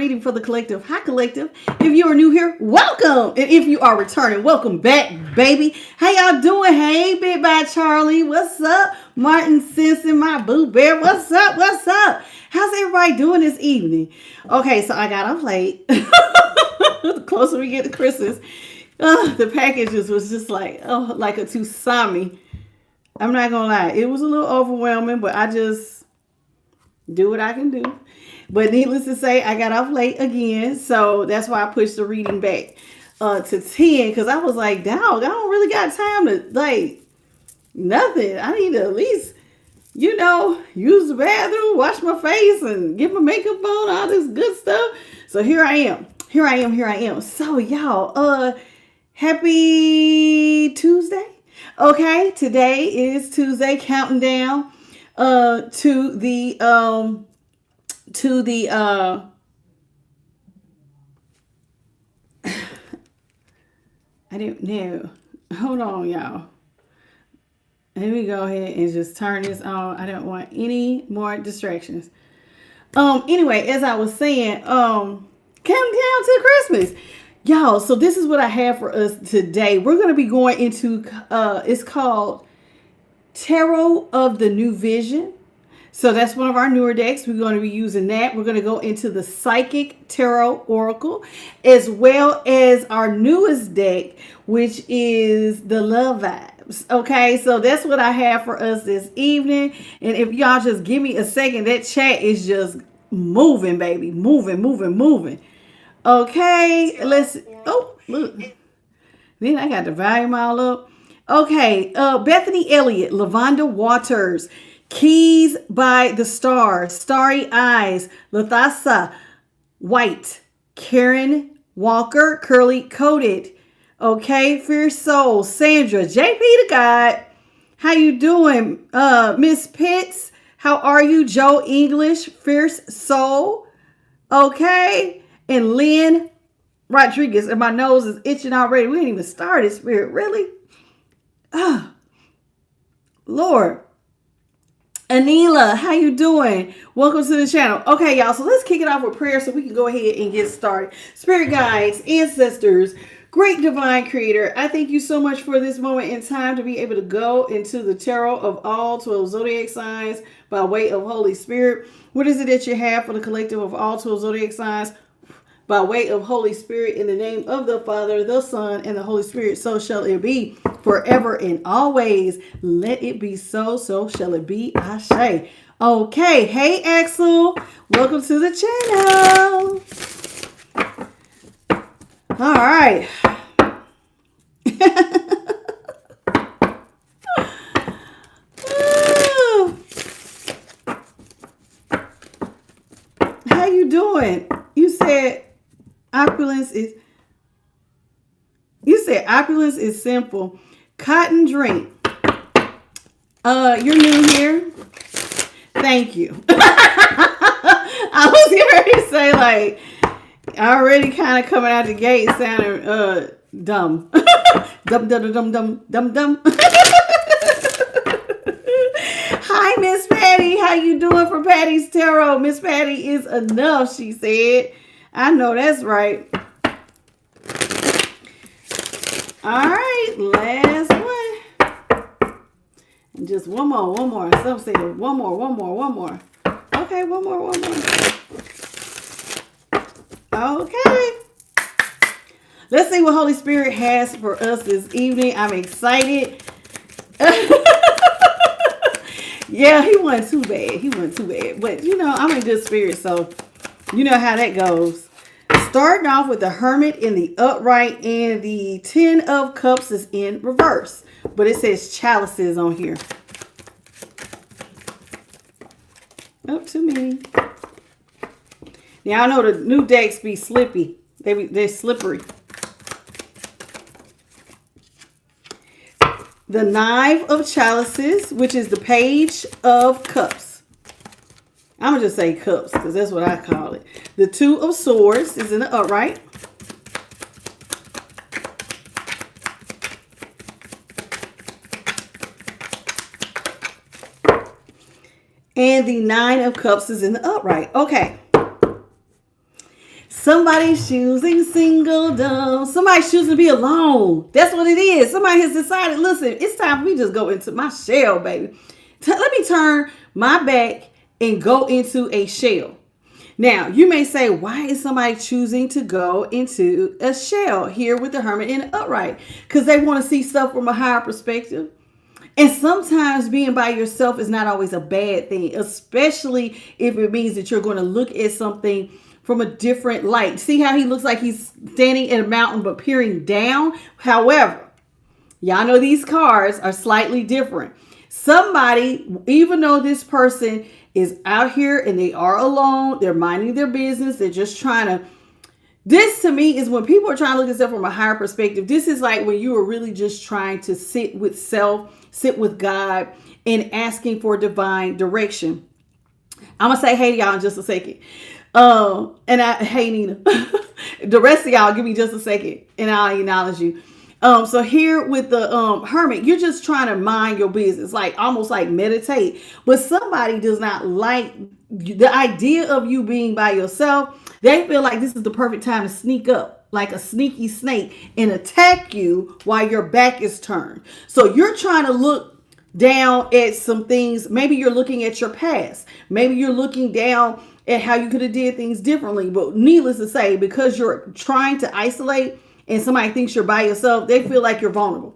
reading for the collective. Hi, collective. If you are new here, welcome. And if you are returning, welcome back, baby. How y'all doing? Hey, Big Bad Charlie. What's up? Martin Simpson, my boo bear. What's up? What's up? How's everybody doing this evening? Okay, so I got off late. The closer we get to Christmas, the packages was just like, like a tsunami. I'm not gonna lie, it was a little overwhelming, but I just do what I can do. But needless to say, I got off late again, so that's why I pushed the reading back to 10, because I was like, dog, I don't really got time to, like, nothing. I need to at least, use the bathroom, wash my face, and get my makeup on, all this good stuff. So here I am. So, y'all, happy Tuesday. Okay, today is Tuesday, counting down to the I didn't know. Hold on, y'all. Let me go ahead and just turn this on. I don't want any more distractions. Anyway, as I was saying, counting down to Christmas. Y'all, so this is what I have for us today. We're going to be going into, it's called Tarot of the New Vision. So that's one of our newer decks. We're going to be using that. We're going to go into the Psychic Tarot Oracle, as well as our newest deck, which is the Love Vibes. Okay, so that's what I have for us this evening. And if y'all just give me a second, that chat is just moving, baby. Moving. Okay, let's, oh, look. Then I got the volume all up. Okay, Bethany Elliott, Lavonda Waters, Keys by the Stars, Starry Eyes, Lathasa White, Karen Walker, Curly Coated, okay, Fierce Soul, Sandra, JP the God, how you doing? Miss Pitts, how are you? Joe English, Fierce Soul, okay, and Lynn Rodriguez, and my nose is itching already. We ain't even started, Spirit, really? Ah, Lord. Anila, how you doing? Welcome to the channel. Okay, y'all, so let's kick it off with prayer so we can go ahead and get started. Spirit guides, ancestors, great divine creator, I thank you so much for this moment in time to be able to go into the tarot of all 12 zodiac signs by way of Holy Spirit. What is it that you have for the collective of all 12 zodiac signs by way of Holy Spirit, in the name of the Father, the Son, and the Holy Spirit? So shall it be forever and always. Let it be so, so shall it be, Ashe. Okay, hey Axel, welcome to the channel. All right. How you doing? You said opulence is simple. Cotton drink. You're new here. Thank you. I was ready to say, like, already kind of coming out the gate sounding dumb. Dumb. Hi, Miss Patty. How you doing for Patty's Tarot? Miss Patty is enough, she said. I know that's right. All right, last one. And just one more. Some say one more. Okay, one more. Okay. Let's see what Holy Spirit has for us this evening. I'm excited. Yeah, he wasn't too bad. But, I'm in good spirits, so you know how that goes. Starting off with the Hermit in the upright, and the 10 of Cups is in reverse. But it says chalices on here. Up to me. Now, I know the new decks be slippy. They're slippery. The 9 of Chalices, which is the Page of Cups. I'm going to just say cups because that's what I call it. The 2 of Swords is in the upright. And the 9 of Cups is in the upright. Okay. Somebody's choosing singledom. Somebody's choosing to be alone. That's what it is. Somebody has decided, listen, it's time for me to just go into my shell, baby. Let me turn my back and go into a shell. Now, you may say, why is somebody choosing to go into a shell here with the hermit in the upright? Because they want to see stuff from a higher perspective. And sometimes being by yourself is not always a bad thing, especially if it means that you're going to look at something from a different light. See how he looks like he's standing in a mountain but peering down? However, y'all know these cards are slightly different. Somebody, even though this person is out here and they are alone, they're minding their business, they're just trying to, this to me is when people are trying to look at stuff from a higher perspective. This is like when you are really just trying to sit with self, sit with God, and asking for divine direction. I'm going to say hey to y'all in just a second. Hey Nina, the rest of y'all give me just a second and I'll acknowledge you. So here with the hermit, you're just trying to mind your business, like almost like meditate. But somebody does not like the idea of you being by yourself. They feel like this is the perfect time to sneak up like a sneaky snake and attack you while your back is turned. So you're trying to look down at some things. Maybe you're looking at your past. Maybe you're looking down at how you could have did things differently. But needless to say, because you're trying to isolate and somebody thinks you're by yourself, they feel like you're vulnerable.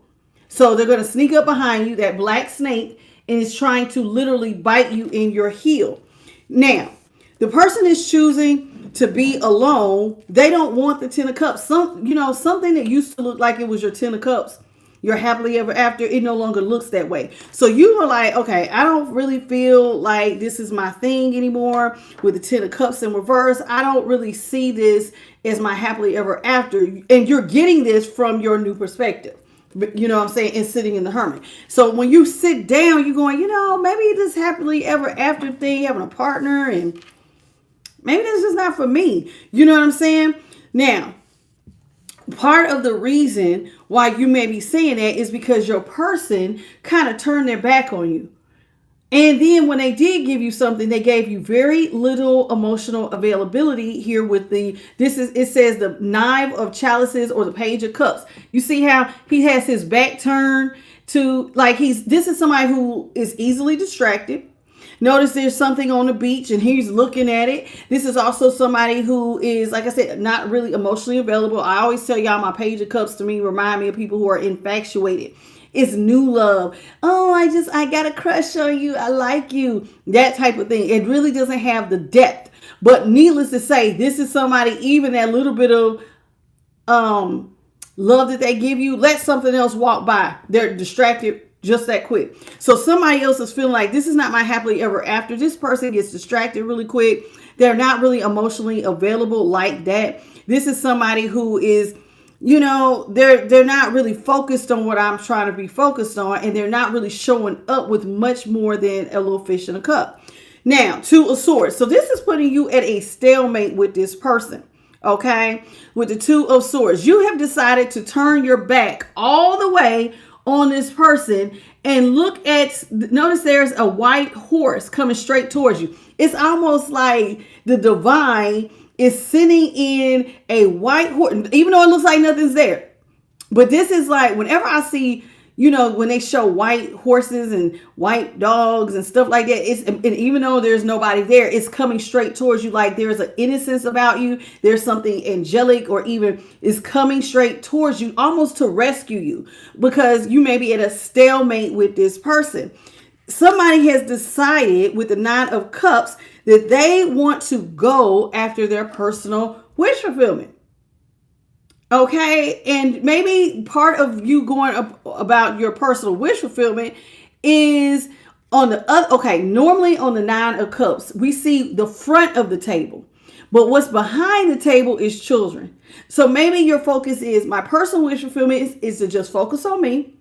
So they're going to sneak up behind you, that black snake, and is trying to literally bite you in your heel. Now, the person is choosing to be alone. They don't want the 10 of cups. Something that used to look like it was your 10 of cups, your happily ever after, it no longer looks that way. So you were like, okay, I don't really feel like this is my thing anymore with the 10 of cups in reverse. I don't really see this as my happily ever after. And you're getting this from your new perspective. You know what I'm saying? And sitting in the hermit. So when you sit down, you're going, maybe this happily ever after thing, having a partner, and maybe this is not for me. You know what I'm saying? Now, part of the reason why you may be saying that is because your person kind of turned their back on you. And then when they did give you something, they gave you very little emotional availability here with it says the 9 of chalices or the page of cups. You see how he has his back turned to, like, this is somebody who is easily distracted. Notice there's something on the beach and he's looking at it. This is also somebody who is, like I said, not really emotionally available. I always tell y'all my page of cups to me remind me of people who are infatuated. It's new love. Oh, I got a crush on you. I like you. That type of thing. It really doesn't have the depth. But needless to say, this is somebody, even that little bit of love that they give you, let something else walk by. They're distracted just that quick. So somebody else is feeling like this is not my happily ever after. This person gets distracted really quick. They're not really emotionally available like that. This is somebody who is, they're not really focused on what I'm trying to be focused on, and they're not really showing up with much more than a little fish in a cup. Now, 2 of swords. So this is putting you at a stalemate with this person. Okay. With the 2 of swords, you have decided to turn your back all the way on this person and notice there's a white horse coming straight towards you. It's almost like the divine is sitting in a white horse, even though it looks like nothing's there. But this is like, whenever I see, when they show white horses and white dogs and stuff like that, and even though there's nobody there, it's coming straight towards you. Like there's an innocence about you. There's something angelic, or even is coming straight towards you, almost to rescue you, because you may be at a stalemate with this person. Somebody has decided with the 9 of cups that they want to go after their personal wish fulfillment. Okay. And maybe part of you going about your personal wish fulfillment is on the other. Okay. Normally on the 9 of cups, we see the front of the table, but what's behind the table is children. So maybe your focus is, my personal wish fulfillment is to just focus on me,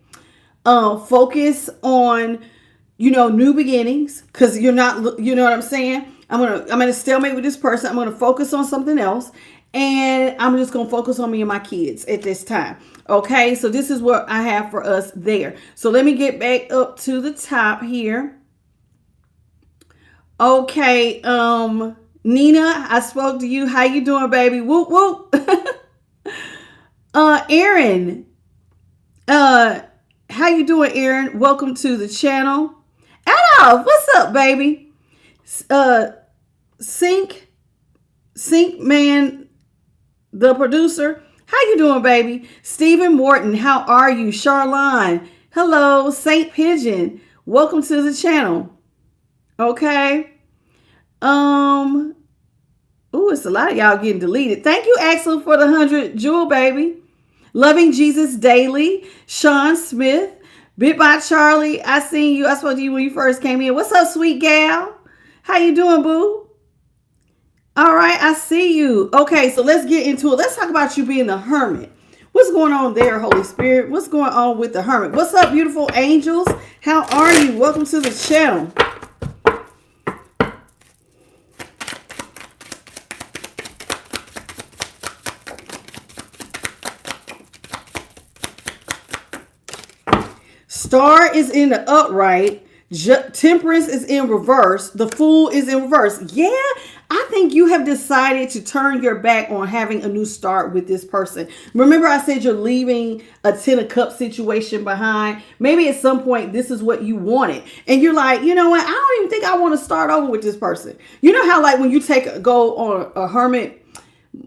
focus on, new beginnings. Cause you're not, you know what I'm saying? I'm going to stalemate with this person. I'm going to focus on something else. And I'm just going to focus on me and my kids at this time. Okay. So this is what I have for us there. So let me get back up to the top here. Okay. Nina, I spoke to you. How you doing, baby? Whoop, whoop. Aaron. How you doing, Aaron? Welcome to the channel. Adolf, what's up, baby? Sync Man, the producer. How you doing, baby? Stephen Morton, how are you? Charlene, hello. Saint Pigeon, welcome to the channel. Okay. It's a lot of y'all getting deleted. Thank you, Axel, for the 100 jewel, baby. Loving Jesus Daily, Sean Smith, Bit by Charlie. I seen you. I spoke to you when you first came in. What's up, sweet gal? How you doing, boo? All right, I see you. Okay, so let's get into it. Let's talk about you being the hermit. What's going on there, Holy Spirit? What's going on with the hermit? What's up, beautiful angels? How are you? Welcome to the channel. Star is in the upright. Temperance is in reverse. The Fool is in reverse. Yeah, I think you have decided to turn your back on having a new start with this person. Remember I said you're leaving a 10 of Cups situation behind. Maybe at some point this is what you wanted. And you're like, you know what? I don't even think I want to start over with this person. You know how like when you go on a hermit,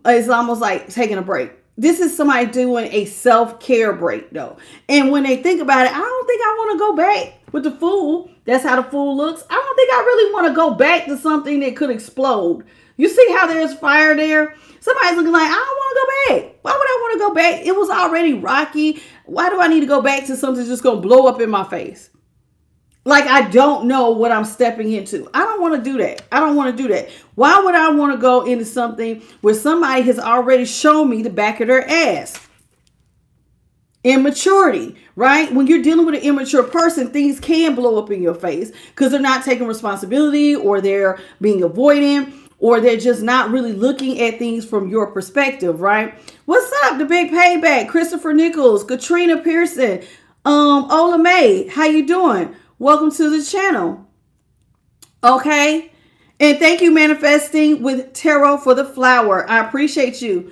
it's almost like taking a break. This is somebody doing a self-care break, though. And when they think about it, I don't think I want to go back with the Fool. That's how the Fool looks. I don't think I really want to go back to something that could explode. You see how there's fire there? Somebody's looking like, I don't want to go back. Why would I want to go back? It was already rocky. Why do I need to go back to something that's just going to blow up in my face? Like, I don't know what I'm stepping into. I don't want to do that. I don't want to do that. Why would I want to go into something where somebody has already shown me the back of their ass? Immaturity, right? When you're dealing with an immature person, things can blow up in your face because they're not taking responsibility, or they're being avoidant, or they're just not really looking at things from your perspective, right? What's up? The Big Payback, Christopher Nichols, Katrina Pearson, Ola May, how you doing? Welcome to the channel. Okay. And thank you, Manifesting with Tarot, for the flower. I appreciate you.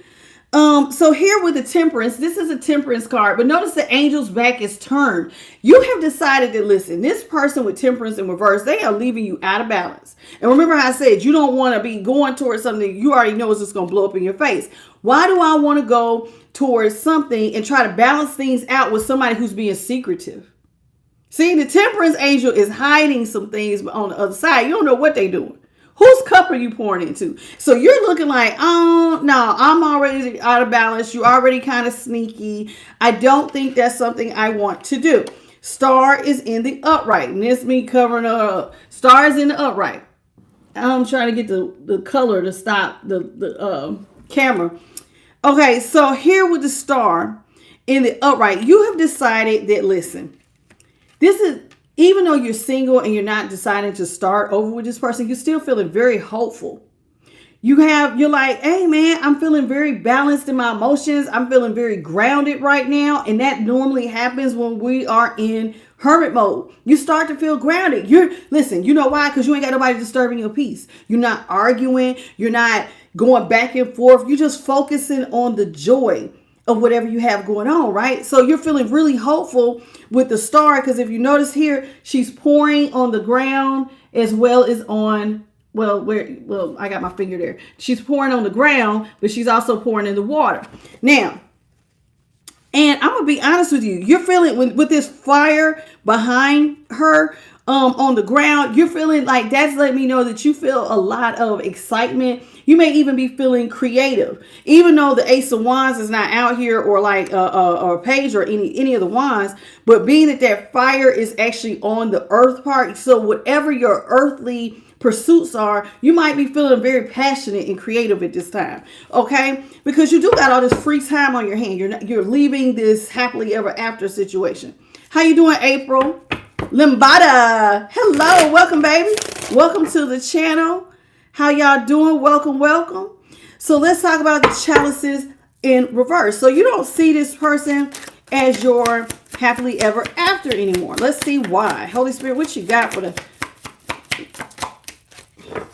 So here with the Temperance, this is a Temperance card, but notice the angel's back is turned. You have decided that, listen, this person with Temperance in reverse, they are leaving you out of balance. And remember how I said, you don't want to be going towards something you already know is just going to blow up in your face. Why do I want to go towards something and try to balance things out with somebody who's being secretive? See, the Temperance angel is hiding some things on the other side. You don't know what they're doing. Whose cup are you pouring into? So you're looking like, oh, no, I'm already out of balance. You're already kind of sneaky. I don't think that's something I want to do. Star is in the upright. And this me covering up. Star is in the upright. I'm trying to get the color to stop the camera. Okay, so here with the star in the upright, you have decided that, listen, this is, even though you're single and you're not deciding to start over with this person, you're still feeling very hopeful. You're like, hey man, I'm feeling very balanced in my emotions. I'm feeling very grounded right now. And that normally happens when we are in hermit mode. You start to feel grounded. Listen, you know why? Because you ain't got nobody disturbing your peace. You're not arguing. You're not going back and forth. You're just focusing on the joy of whatever you have going on, right? So you're feeling really hopeful with the star, because if you notice here, she's pouring on the ground as well as on, I got my finger there. She's pouring on the ground, but she's also pouring in the water. Now, and I'm going to be honest with you, you're feeling with this fire behind her, on the ground, you're feeling like that's letting me know that you feel a lot of excitement. You may even be feeling creative, even though the Ace of Wands is not out here, or like a page or any of the wands, but being that fire is actually on the earth part. So whatever your earthly pursuits are, you might be feeling very passionate and creative at this time. Okay, because you do got all this free time on your hand. You're leaving this happily ever after situation. How you doing, April? Limbada, hello, welcome, baby. Welcome to the channel. How y'all doing? Welcome, welcome. So let's talk about the chalices in reverse. So you don't see this person as your happily ever after anymore. Let's see why. Holy Spirit, what you got for the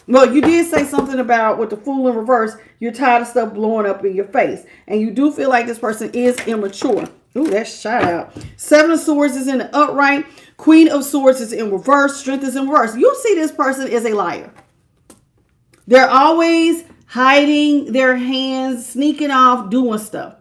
Well, you did say something about with the Fool in reverse, you're tired of stuff blowing up in your face. And you do feel like this person is immature. Ooh, that's shout out. Seven of Swords is in the upright. Queen of Swords is in reverse. Strength is in reverse. You'll see this person is a liar. They're always hiding their hands, sneaking off, doing stuff.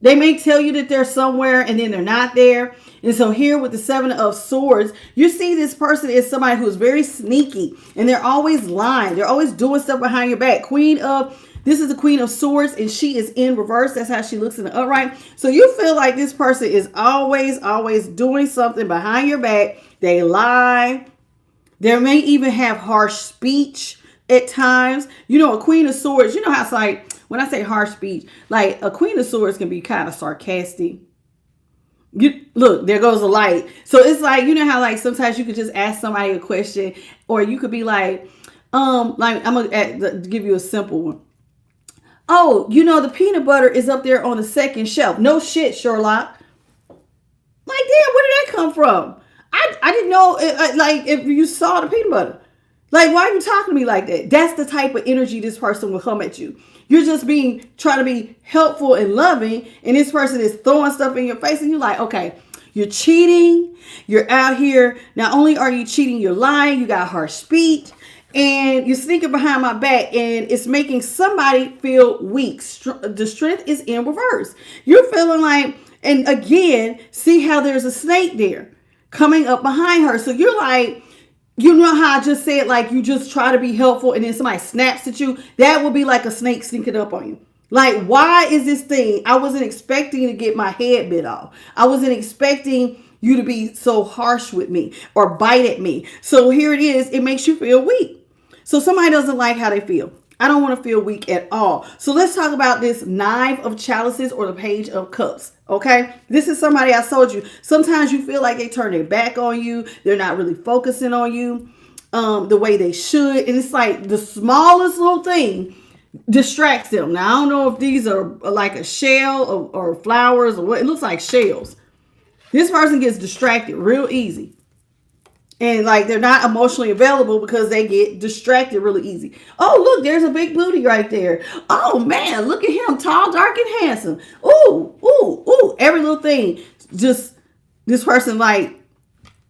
They may tell you that they're somewhere and then they're not there. And so here with the Seven of Swords, you see this person is somebody who's very sneaky and they're always lying. They're always doing stuff behind your back. This is the Queen of Swords and she is in reverse. That's how she looks in the upright. So you feel like this person is always doing something behind your back. They lie. They may even have harsh speech at times. You know, a Queen of Swords, you know how it's like, when I say harsh speech, like a Queen of Swords can be kind of sarcastic. Look, there goes the light. So it's like, you know how like sometimes you could just ask somebody a question, or you could be like I'm gonna give you a simple one. Oh, you know, the peanut butter is up there on the second shelf. No shit, Sherlock. Like, damn, where did that come from? I didn't know, like, if you saw the peanut butter. Like, why are you talking to me like that? That's the type of energy this person will come at you. You're just trying to be helpful and loving, and this person is throwing stuff in your face, and you're like, okay, you're cheating. You're out here. Not only are you cheating, you're lying. You got harsh speech, and you're sneaking behind my back, and it's making somebody feel weak. The strength is in reverse. You're feeling like, and again, see how there's a snake there coming up behind her. So you're like, you know how I just said, like, you just try to be helpful and then somebody snaps at you? That would be like a snake sneaking up on you. Like, why is this thing? I wasn't expecting to get my head bit off. I wasn't expecting you to be so harsh with me or bite at me. So here it is. It makes you feel weak. So somebody doesn't like how they feel. I don't want to feel weak at all. So let's talk about this Nine of Chalices or the Page of Cups. Okay, this is somebody I told you. Sometimes you feel like they turn their back on you. They're not really focusing on you the way they should. And it's like the smallest little thing distracts them. Now, I don't know if these are like a shell or flowers or what. It looks like shells. This person gets distracted real easy. And like they're not emotionally available because they get distracted really easy. Oh, look, there's a big booty right there. Oh man, look at him, tall, dark, and handsome. Ooh, ooh, ooh. Every little thing, just this person like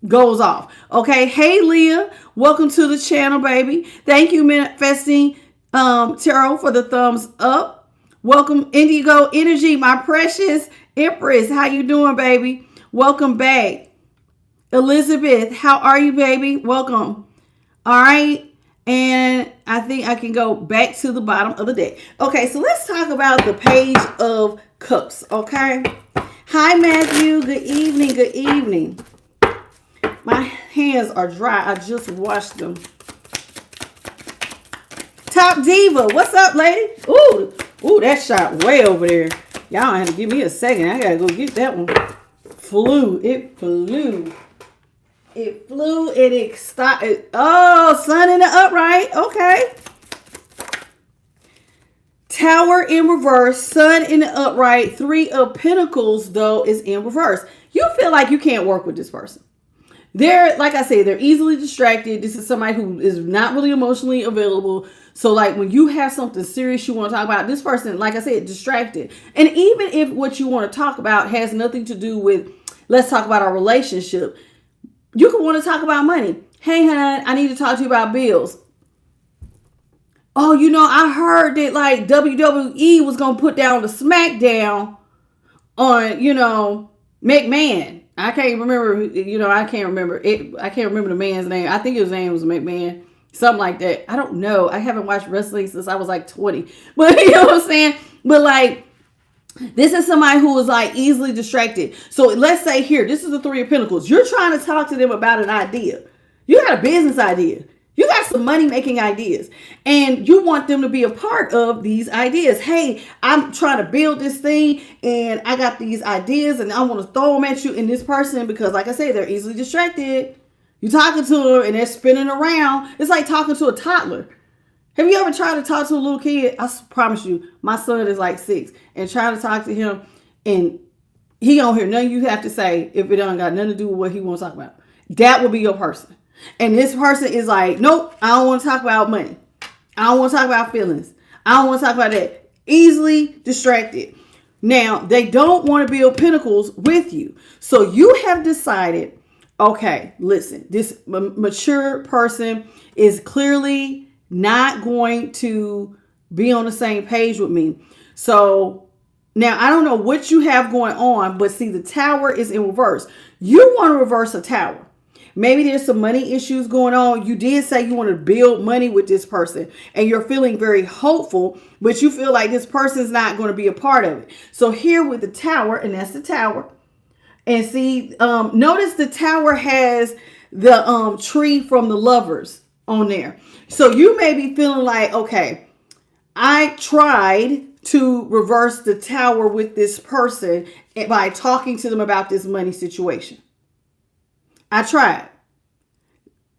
goes off. Okay, hey Leah, welcome to the channel, baby. Thank you, Manifesting Tarot, for the thumbs up. Welcome, Indigo Energy, my precious Empress. How you doing, baby? Welcome back. Elizabeth, how are you, baby? Welcome. All right. And I think I can go back to the bottom of the deck. Okay, so let's talk about the Page of Cups, okay? Hi, Matthew. Good evening. Good evening. My hands are dry. I just washed them. Top Diva, what's up, lady? Ooh, that shot way over there. Y'all have to give me a second. I got to go get that one. It flew. It flew and it stopped. Oh, sun in the upright. Okay. Tower in reverse. Sun in the upright. Three of Pentacles, though, is in reverse. You feel like you can't work with this person. They're, like I said, they're easily distracted. This is somebody who is not really emotionally available. So, like, when you have something serious you want to talk about, this person, like I said, distracted. And even if what you want to talk about has nothing to do with, let's talk about our relationship, you could want to talk about money. Hey, hon, I need to talk to you about bills. Oh, you know, I heard that like WWE was going to put down the SmackDown on, you know, McMahon. I can't remember, I can't remember it. I can't remember the man's name. I think his name was McMahon. Something like that. I don't know. I haven't watched wrestling since I was like 20. But you know what I'm saying? But like, this is somebody who is like easily distracted. So let's say here, this is the Three of Pentacles. You're trying to talk to them about an idea. You got a business idea. You got some money making ideas. And you want them to be a part of these ideas. Hey, I'm trying to build this thing and I got these ideas and I want to throw them at you. And this person, because like I said, they're easily distracted. You're talking to them and they're spinning around. It's like talking to a toddler. Have you ever tried to talk to a little kid? I promise you, my son is like 6 and trying to talk to him and he don't hear nothing you have to say if it don't got nothing to do with what he wants to talk about. That would be your person. And this person is like, nope, I don't want to talk about money. I don't want to talk about feelings. I don't want to talk about that. Easily distracted. Now, they don't want to build pinnacles with you. So you have decided, okay, listen, this mature person is clearly not going to be on the same page with me. So now I don't know what you have going on, but see, the tower is in reverse. You want to reverse a tower. Maybe there's some money issues going on. You did say you want to build money with this person and you're feeling very hopeful, but you feel like this person's not going to be a part of it. So here with the tower, and that's the tower. And see, notice the tower has the tree from the lovers on there. So you may be feeling like, okay, I tried to reverse the tower with this person by talking to them about this money situation. I tried.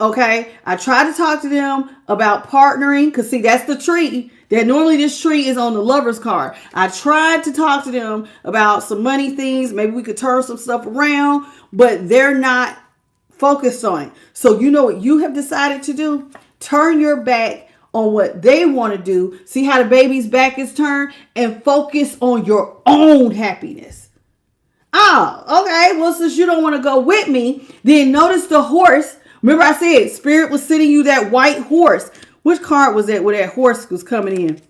Okay. I tried to talk to them about partnering because see, that's the tree that normally this tree is on the lover's card. I tried to talk to them about some money things. Maybe we could turn some stuff around, but they're not focused on it. So you know what you have decided to do? Turn your back on what they want to do. See how the baby's back is turned and focus on your own happiness. Oh, okay. Well, since you don't want to go with me, then notice the horse. Remember I said Spirit was sending you that white horse. Which card was that where that horse was coming in?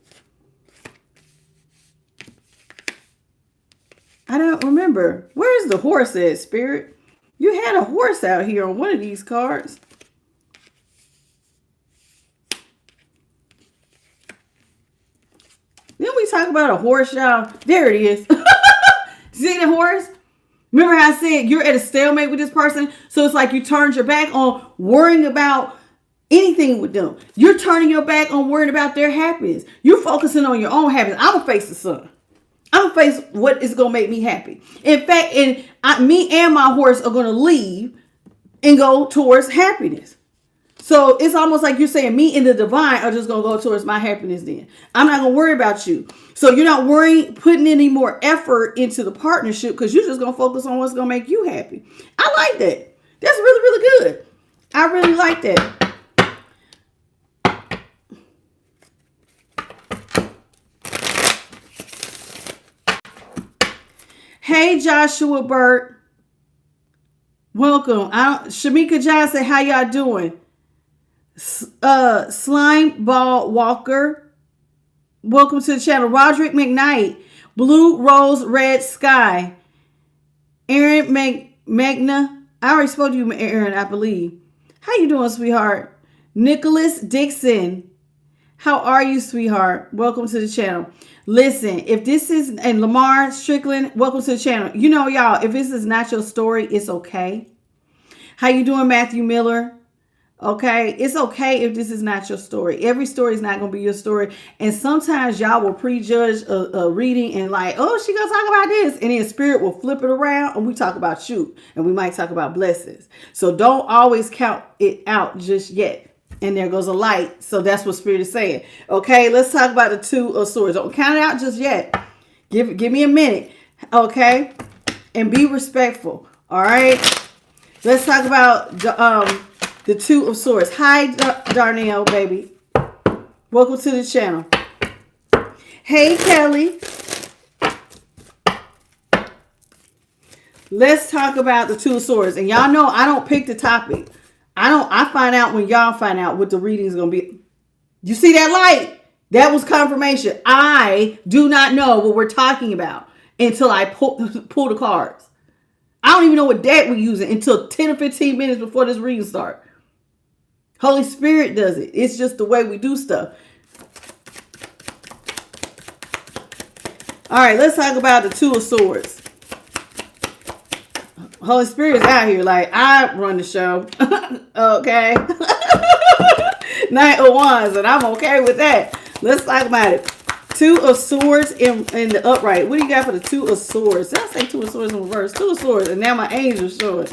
I don't remember. Where's the horse at, Spirit? You had a horse out here on one of these cards. Didn't we talk about a horse, y'all? There it is. See the horse? Remember how I said you're at a stalemate with this person? So it's like you turned your back on worrying about anything with them. You're turning your back on worrying about their happiness. You're focusing on your own happiness. I'm going to face the sun. I'm going to face what is going to make me happy. In fact, me and my horse are going to leave and go towards happiness. So it's almost like you're saying me and the divine are just going to go towards my happiness then. I'm not going to worry about you. So you're not worrying, putting any more effort into the partnership because you're just going to focus on what's going to make you happy. I like that. That's really, really good. I really like that. Hey, Joshua Burt. Welcome. Shamika Johnson, how y'all doing? Slime Ball Walker, welcome to the channel. Roderick McKnight, Blue Rose Red Sky, Aaron Magna. I already spoke to you, Aaron, I believe. How you doing, sweetheart? Nicholas Dixon, how are you, sweetheart? Welcome to the channel. Listen, if this is, and Lamar Strickland, welcome to the channel. You know, y'all, if this is not your story, it's okay. How you doing, Matthew Miller? Okay, it's okay if this is not your story. Every story is not going to be your story. And sometimes y'all will prejudge a reading and like, oh, she going to talk about this. And then Spirit will flip it around and we talk about you. And we might talk about blessings. So don't always count it out just yet. And there goes a light. So that's what Spirit is saying. Okay, let's talk about the Two of Swords. Don't count it out just yet. Give me a minute. Okay, and be respectful. All right, let's talk about the Two of Swords. Hi, Darnell, baby. Welcome to the channel. Hey, Kelly. Let's talk about the Two of Swords. And y'all know I don't pick the topic. I find out when y'all find out what the reading is going to be. You see that light? That was confirmation. I do not know what we're talking about until I pull the cards. I don't even know what deck we're using until 10 or 15 minutes before this reading starts. Holy Spirit does it. It's just the way we do stuff. All right, let's talk about the Two of Swords. Holy Spirit is out here like, I run the show. Okay. Knight of Wands, and I'm okay with that. Let's talk about it. Two of Swords in the upright. What do you got for the Two of Swords? Did I say Two of Swords in reverse? Two of Swords, and now my angels showing.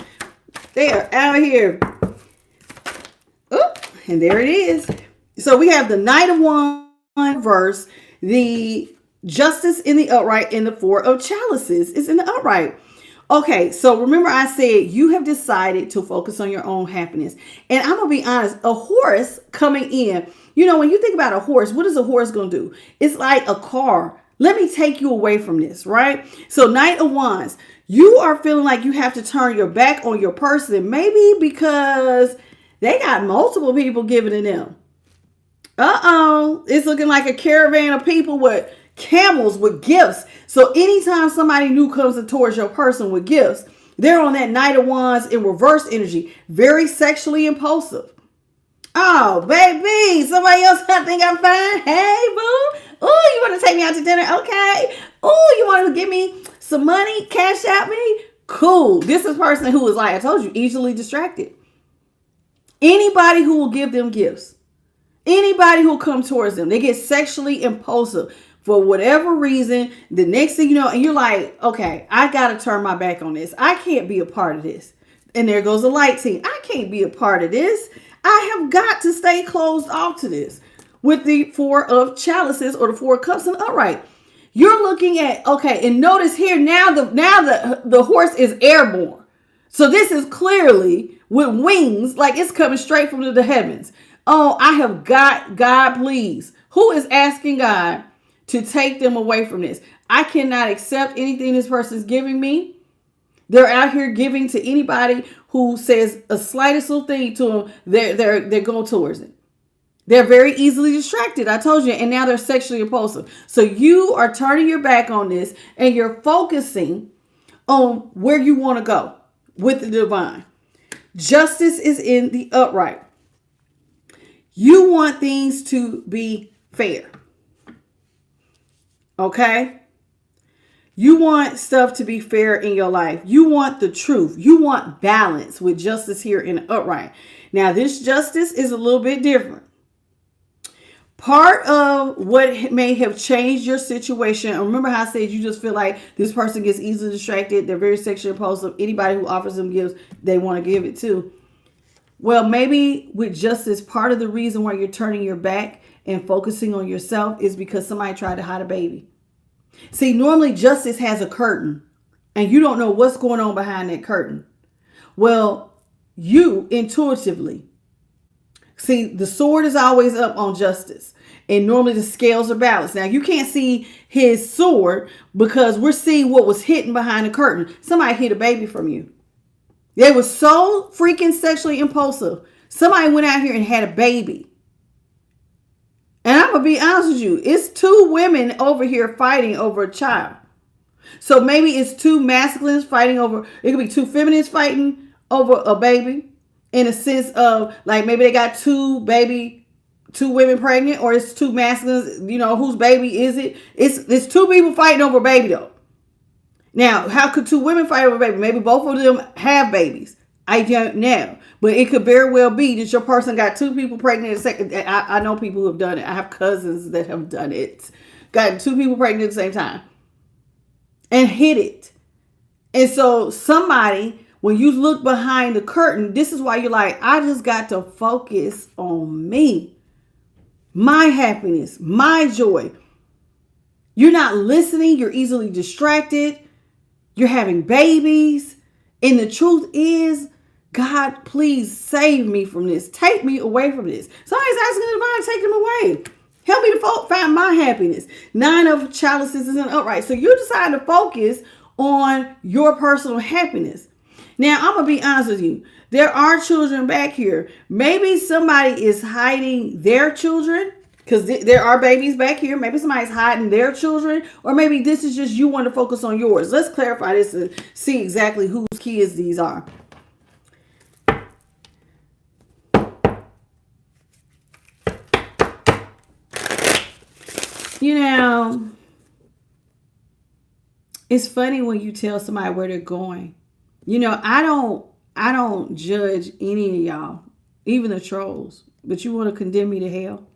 They are out here. Oop, and there it is. So we have the Knight of Wands verse, the Justice in the upright, and the Four of Chalices is in the upright. Okay, so remember I said you have decided to focus on your own happiness. And I'm going to be honest, a horse coming in, when you think about a horse, what is a horse going to do? It's like a car. Let me take you away from this, right? So Knight of Wands, you are feeling like you have to turn your back on your person, maybe because they got multiple people giving to them. It's looking like a caravan of people with camels with gifts. So anytime somebody new comes towards your person with gifts, they're on that Knight of Wands in reverse energy, very sexually impulsive. Oh, baby, somebody else I think I'm fine. Hey, boo. Oh, you want to take me out to dinner? Okay. Oh, you want to give me some money? Cash out me? Cool. This is a person who is, like I told you, easily distracted. Anybody who will give them gifts. Anybody who come towards them, they get sexually impulsive for whatever reason. The next thing you know, and you're like, okay, I got to turn my back on this. I can't be a part of this. And there goes the light team. I can't be a part of this. I have got to stay closed off to this. With the Four of Chalices or the Four of Cups and upright, you're looking at, okay, and notice here now the horse is airborne. So this is clearly with wings, like it's coming straight from the heavens. Oh, I have got God, please. Who is asking God to take them away from this? I cannot accept anything this person's giving me. They're out here giving to anybody who says a slightest little thing to them. They're going towards it. They're very easily distracted. I told you. And now they're sexually impulsive. So you are turning your back on this and you're focusing on where you want to go with the divine. Justice is in the upright. You want things to be fair. Okay? You want stuff to be fair in your life. You want the truth. You want balance with justice here in the upright. Now, this justice is a little bit different. Part of what may have changed your situation, remember how I said you just feel like this person gets easily distracted. They're very sexually impulsive. Anybody who offers them gifts, they want to give it to. Well, maybe with justice, part of the reason why you're turning your back and focusing on yourself is because somebody tried to hide a baby. See, normally justice has a curtain and you don't know what's going on behind that curtain. Well, you intuitively see the sword is always up on justice and normally the scales are balanced. Now, you can't see his sword because we're seeing what was hidden behind the curtain. Somebody hid a baby from you. They were so freaking sexually impulsive. Somebody went out here and had a baby. And I'm going to be honest with you. It's two women over here fighting over a child. So maybe it's two masculines fighting over. It could be two feminines fighting over a baby. In a sense of like maybe they got two women pregnant. Or it's two masculines. Whose baby is it? It's two people fighting over a baby though. Now, how could two women fight over a baby? Maybe both of them have babies. I don't know. But it could very well be that your person got two people pregnant at the second. I know people who have done it. I have cousins that have done it. Got two people pregnant at the same time. And hid it. And so somebody, when you look behind the curtain, this is why you're like, I just got to focus on me. My happiness. My joy. You're not listening. You're easily distracted. You're having babies. And the truth is, God, please save me from this. Take me away from this. Somebody's asking the divine, take them away. Help me to find my happiness. 9 of Chalices is an upright. So you decide to focus on your personal happiness. Now, I'm going to be honest with you. There are children back here. Maybe somebody is hiding their children. Because there are babies back here. Maybe somebody's hiding their children. Or maybe this is just you want to focus on yours. Let's clarify this and see exactly whose kids these are. It's funny when you tell somebody where they're going. I don't judge any of y'all, even the trolls. But you want to condemn me to hell?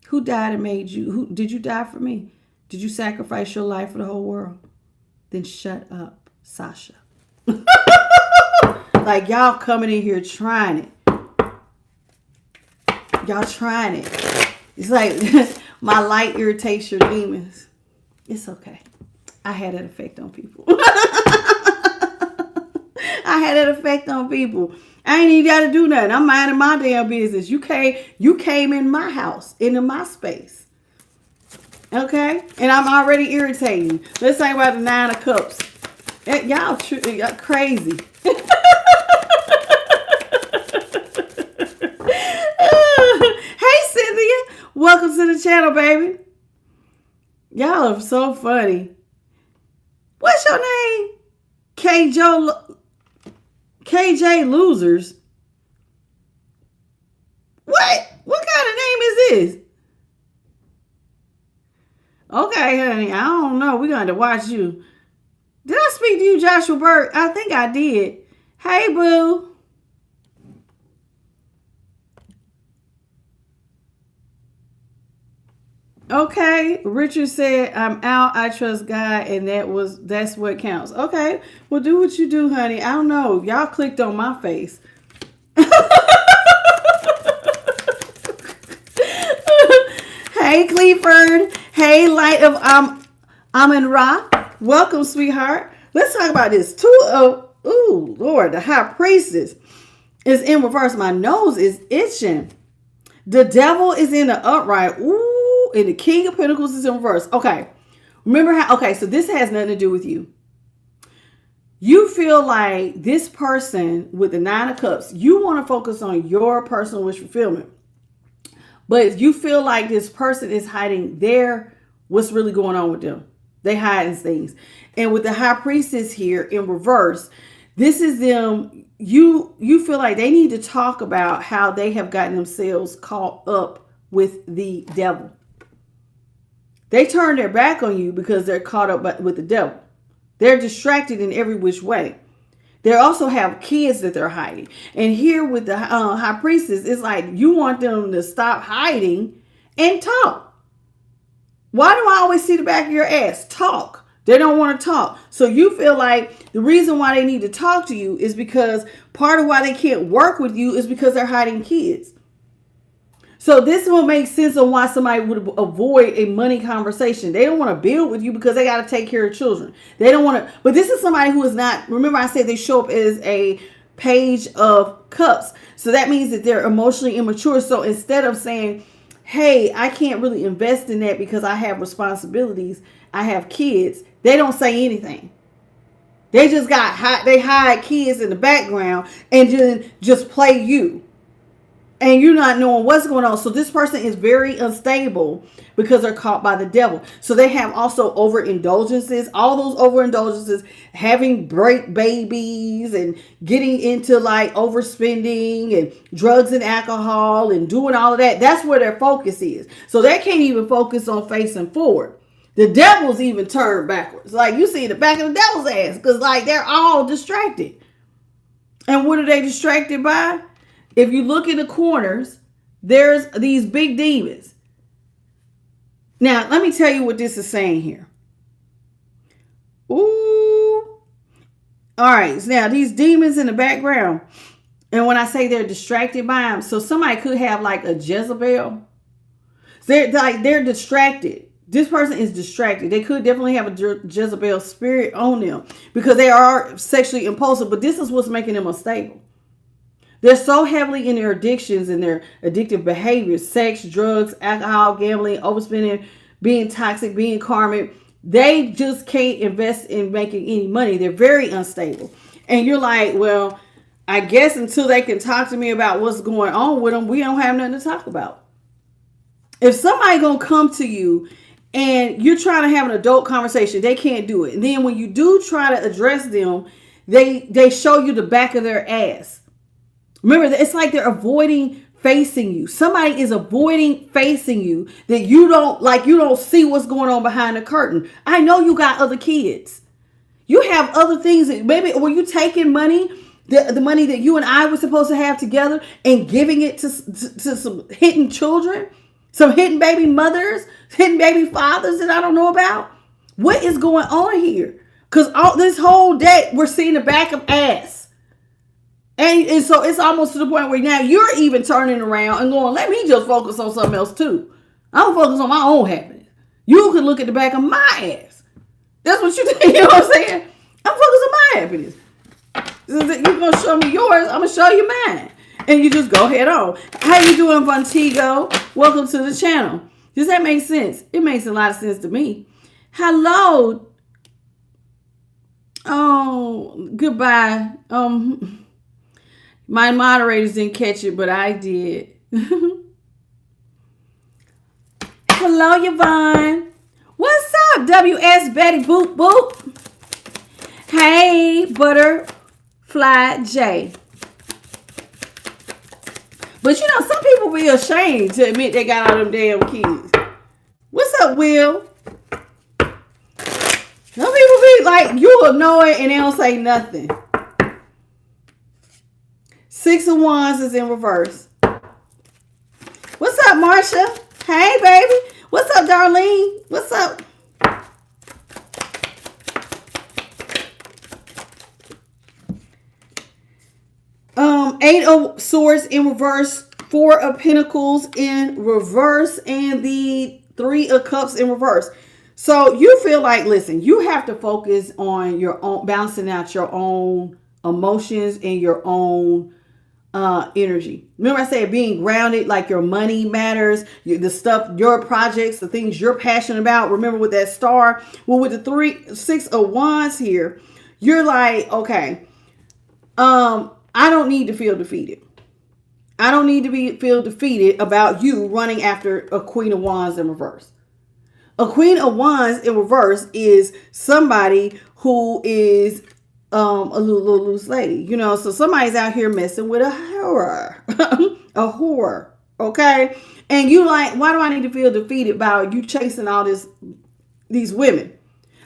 Who died and made you? Did you die for me? Did you sacrifice your life for the whole world? Then shut up, Sasha. Like y'all coming in here trying it. Y'all trying it. It's like my light irritates your demons. It's okay. I had an effect on people. I had an effect on people. I ain't even got to do nothing. I'm minding my damn business. You came in my house, into my space. Okay? And I'm already irritating. Let's talk about the 9 of Cups. Y'all crazy. Hey, Cynthia. Welcome to the channel, baby. Y'all are so funny. What's your name? KJ Losers. What? What kind of name is this? Okay, honey. I don't know. We're going to watch you. Did I speak to you, Joshua Burke? I think I did. Hey, boo. Okay, Richard said, I'm out. I trust God, and that's what counts. Okay, well, do what you do, honey. I don't know. Y'all clicked on my face. Hey, Cleaford. Hey, Light of Amin Ra. Welcome, sweetheart. Let's talk about this. Ooh, Lord, the High Priestess is in reverse. My nose is itching. The Devil is in the upright. Ooh, and the King of Pentacles is in reverse. Okay. Remember how, okay, so this has nothing to do with you. You feel like this person with the 9 of Cups, you want to focus on your personal wish fulfillment. But you feel like this person is hiding what's really going on with them. They hiding things. And with the High Priestess here in reverse, this is them. You feel like they need to talk about how they have gotten themselves caught up with the devil. They turn their back on you because they're caught up with the devil. They're distracted in every which way. They also have kids that they're hiding. And here with the High Priestess, it's like you want them to stop hiding and talk. Why do I always see the back of your ass? Talk. They don't want to talk. So you feel like the reason why they need to talk to you is because part of why they can't work with you is because they're hiding kids. So this will make sense on why somebody would avoid a money conversation. They don't want to build with you because they got to take care of children. They don't want to, but this is somebody who is not, remember I said they show up as a Page of Cups. So that means that they're emotionally immature. So instead of saying, hey, I can't really invest in that because I have responsibilities, I have kids, they don't say anything. They just they hide kids in the background and just play you. And you're not knowing what's going on. So this person is very unstable because they're caught by the devil. So they have also overindulgences, all those overindulgences, having break babies and getting into like overspending and drugs and alcohol and doing all of that. That's where their focus is. So they can't even focus on facing forward. The devil's even turned backwards. Like you see the back of the devil's ass because like they're all distracted. And what are they distracted by? If you look in the corners, there's these big demons. Now, let me tell you what this is saying here. Ooh. All right. So now these demons in the background. And when I say they're distracted by them, so somebody could have like a Jezebel. They're distracted. This person is distracted. They could definitely have a Jezebel spirit on them because they are sexually impulsive. But this is what's making them unstable. They're so heavily in their addictions and their addictive behaviors, sex, drugs, alcohol, gambling, overspending, being toxic, being karmic. They just can't invest in making any money. They're very unstable. And you're like, well, I guess until they can talk to me about what's going on with them, we don't have nothing to talk about. If somebody gonna come to you and you're trying to have an adult conversation, they can't do it. And then when you do try to address them, they show you the back of their ass. Remember, it's like they're avoiding facing you. Somebody is avoiding facing you that you don't see what's going on behind the curtain. I know you got other kids. You have other things that maybe were you taking money, the money that you and I were supposed to have together and giving it to some hidden children, some hidden baby mothers, hidden baby fathers that I don't know about? What is going on here? Because all this whole day we're seeing the back of ass. And so it's almost to the point where now you're even turning around and going, let me just focus on something else too. I'm focused on my own happiness. You can look at the back of my ass. That's what you think. You know what I'm saying? I'm focused on my happiness. You're going to show me yours. I'm going to show you mine. And you just go head on. How you doing, Vontigo? Welcome to the channel. Does that make sense? It makes a lot of sense to me. Hello. Oh, goodbye. My moderators didn't catch it, but I did. Hello, Yvonne. What's up, WS Betty Boop Boop? Hey, Butterfly J. But you know, some people be ashamed to admit they got all them damn kids. What's up, Will? Some people be like, you will know it and they don't say nothing. 6 of Wands is in reverse. What's up, Marsha? Hey, baby. What's up, Darlene? What's up? Eight of Swords in reverse, 4 of Pentacles in reverse, and the 3 of Cups in reverse. So you feel like, listen, you have to focus on your own, balancing out your own emotions and your own energy. Remember I said being grounded, like your money matters, the stuff, your projects, the things you're passionate about. Remember with that star, well, with the 6 of Wands here, you're like, okay, I don't need to feel defeated. I don't need to feel defeated about you running after a Queen of Wands in reverse. A Queen of Wands in reverse is somebody who is a little loose lady, you know. So somebody's out here messing with a horror, a whore, okay? And you like, why do I need to feel defeated about you chasing all these women?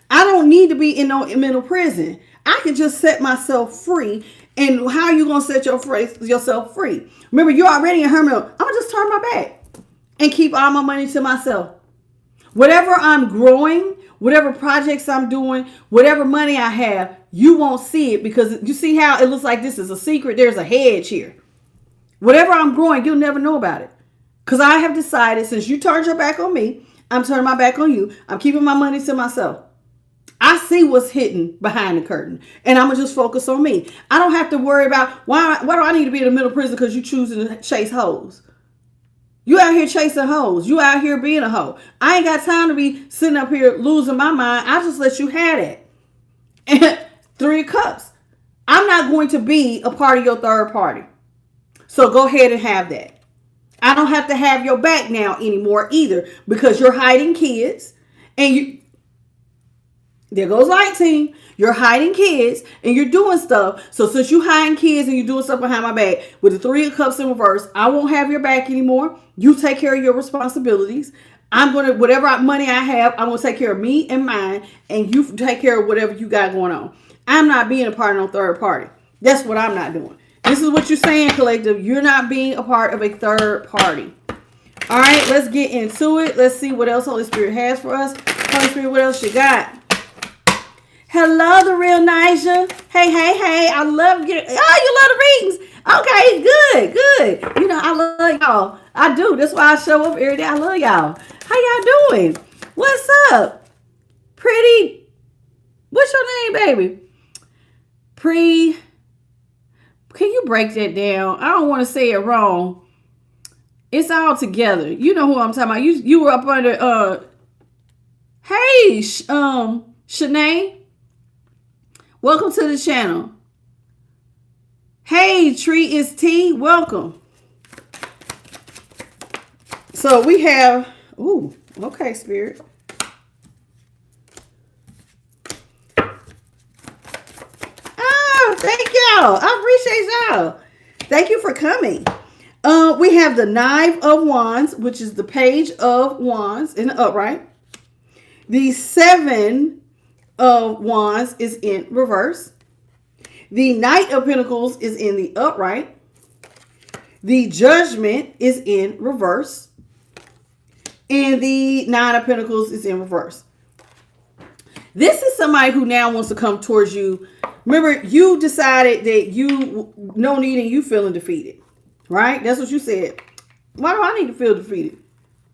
I don't need to be in no mental prison. I can just set myself free. And how are you going to set yourself free? Remember, you're already in hermit. I'm going to just turn my back and keep all my money to myself. Whatever I'm growing, whatever projects I'm doing, whatever money I have, you won't see it because you see how it looks like this is a secret. There's a hedge here. Whatever I'm growing, you'll never know about it. Because I have decided, since you turned your back on me, I'm turning my back on you. I'm keeping my money to myself. I see what's hidden behind the curtain, and I'm going to just focus on me. I don't have to worry about why do I need to be in the middle prison because you choosing to chase hoes. You out here chasing hoes. You out here being a hoe. I ain't got time to be sitting up here losing my mind. I just let you have it. And 3 of Cups. I'm not going to be a part of your third party. So go ahead and have that. I don't have to have your back now anymore either because you're hiding kids and there goes Light Team. You're hiding kids and you're doing stuff. So since you hiding kids and you're doing stuff behind my back with the 3 of Cups in reverse, I won't have your back anymore. You take care of your responsibilities. I'm going to, whatever money I have, I'm going to take care of me and mine. And you take care of whatever you got going on. I'm not being a part of no third party. That's what I'm not doing. This is what you're saying, collective. You're not being a part of a third party. All right, let's get into it. Let's see what else Holy Spirit has for us. Holy Spirit, what else you got? Hello, the real Nija. Hey. I love you. Oh, you love the readings. Okay, good. You know, I love y'all. I do. That's why I show up every day. I love y'all. How y'all doing? What's up? Pretty. What's your name, baby? Can you break that down? I don't want to say it wrong. It's all together. You know who I'm talking about. You were up under, hey, Shanae. Welcome to the channel. Hey, Tree is T. Welcome. So we have, ooh, okay, Spirit. Oh, thank y'all. I appreciate y'all. Thank you for coming. We have the 9 of Wands, which is the Page of Wands in the upright. The 7 of Wands is in reverse. The Knight of Pentacles is in the upright. The Judgment is in reverse. And the 9 of Pentacles is in reverse. This is somebody who now wants to come towards you. Remember, you decided that you no need and you feeling defeated. Right? That's what you said. Why do I need to feel defeated?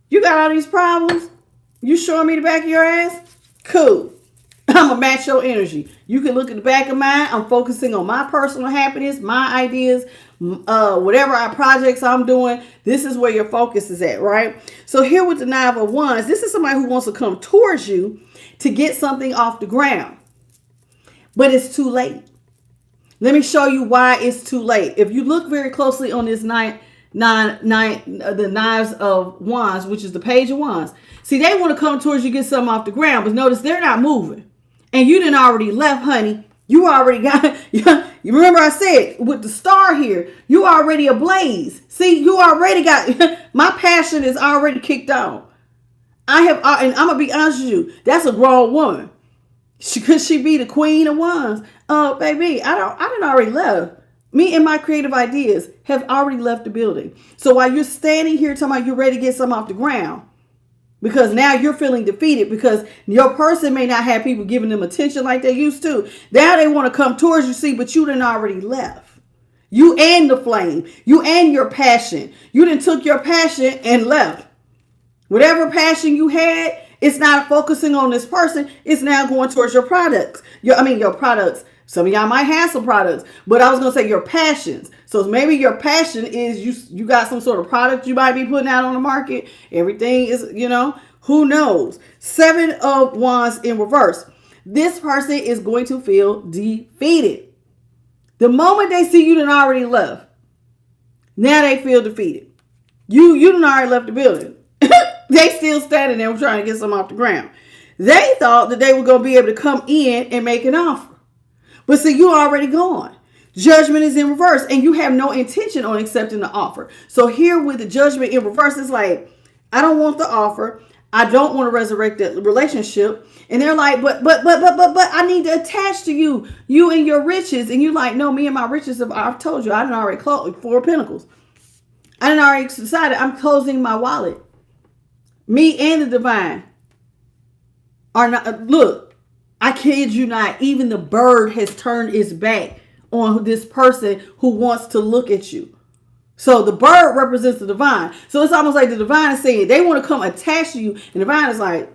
You got all these problems? You showing me the back of your ass? Cool. I'm going to match your energy. You can look at the back of mine. I'm focusing on my personal happiness, my ideas, whatever our projects I'm doing. This is where your focus is at, right? So here with the Nine of Wands, this is somebody who wants to come towards you to get something off the ground. But it's too late. Let me show you why it's too late. If you look very closely on this the Knives of Wands, which is the Page of Wands. See, they want to come towards you, get something off the ground, but notice they're not moving. And you done already left, honey. You already got, you remember I said with the star here, you already ablaze. See, you already got, my passion is already kicked on. And I'm going to be honest with you, that's a grown woman. Could she be the Queen of Wands? Baby, I done already left. Me and my creative ideas have already left the building. So while you're standing here talking about you're ready to get something off the ground, because now you're feeling defeated because your person may not have people giving them attention like they used to. Now they want to come towards you, see, but you done already left. You and the flame, you and your passion. You done took your passion and left. Whatever passion you had, it's not focusing on this person. It's now going towards your products. Your products. Some of y'all might have some products, but I was going to say your passions. So maybe your passion is you got some sort of product you might be putting out on the market. Everything is, who knows? Seven of Wands in reverse. This person is going to feel defeated. The moment they see you done already left, now they feel defeated. You done already left the building. They still standing there trying to get some off the ground. They thought that they were going to be able to come in and make an offer. But see, you already gone. Judgment is in reverse and you have no intention on accepting the offer. So here with the Judgment in reverse, it's like, I don't want the offer. I don't want to resurrect that relationship. And they're like, but I need to attach to you and your riches. And you're like, no, me and my riches, I've told you, I done already closed 4 of Pentacles. I done already decided I'm closing my wallet. Me and the divine are not, look, I kid you not, even the bird has turned its back on this person who wants to look at you. So the bird represents the divine. So it's almost like the divine is saying they want to come attach to you. And the divine is like,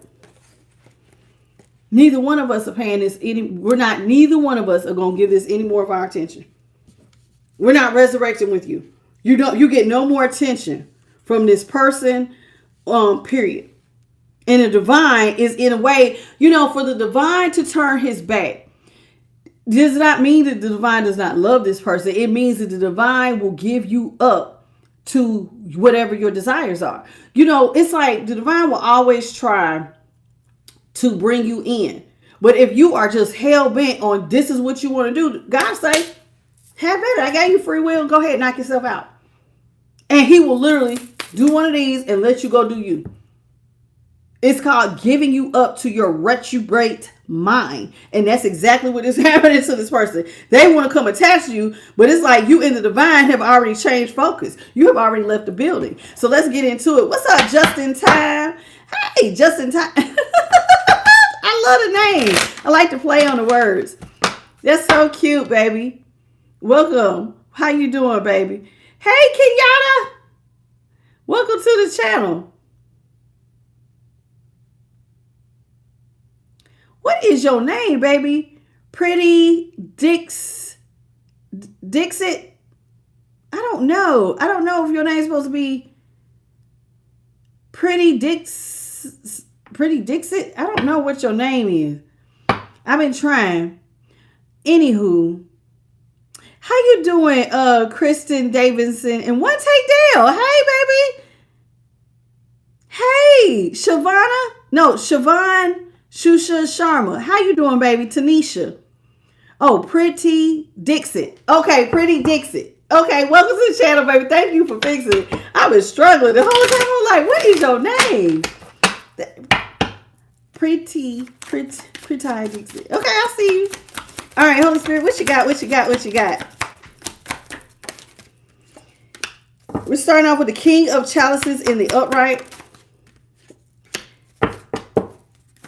neither one of us are paying this neither one of us are going to give this any more of our attention. We're not resurrecting with you. You get no more attention from this person, period. And the divine is in a way, for the divine to turn his back does not mean that the divine does not love this person. It means that the divine will give you up to whatever your desires are. It's like the divine will always try to bring you in. But if you are just hell bent on this is what you want to do, God say, have at it. I got you free will. Go ahead, knock yourself out. And he will literally do one of these and let you go do you. It's called giving you up to your retrograde mind. And that's exactly what is happening to this person. They want to come attach to you, but it's like you and the divine have already changed focus. You have already left the building. So let's get into it. What's up, Just in Time? Hey, Just in Time. I love the name. I like to play on the words. That's so cute, baby. Welcome. How you doing, baby? Hey, Kenyatta. Welcome to the channel. What is your name, baby? Pretty Dixit? I don't know. I don't know if your name's supposed to be Pretty Dixit. I don't know what your name is. I've been trying. Anywho, how you doing, Kristen Davidson? And one take down. Hey, baby. Hey, Shavana. No, Siobhan Shusha Sharma. How you doing, baby? Tanisha. Oh, Pretty Dixit. Okay, Pretty Dixit. Okay, welcome to the channel, baby. Thank you for fixing it. I've been struggling the whole time. I'm like, what is your name? Pretty Dixit. Okay, I see you. All right, Holy Spirit, what you got? We're starting off with the King of Chalices in the upright.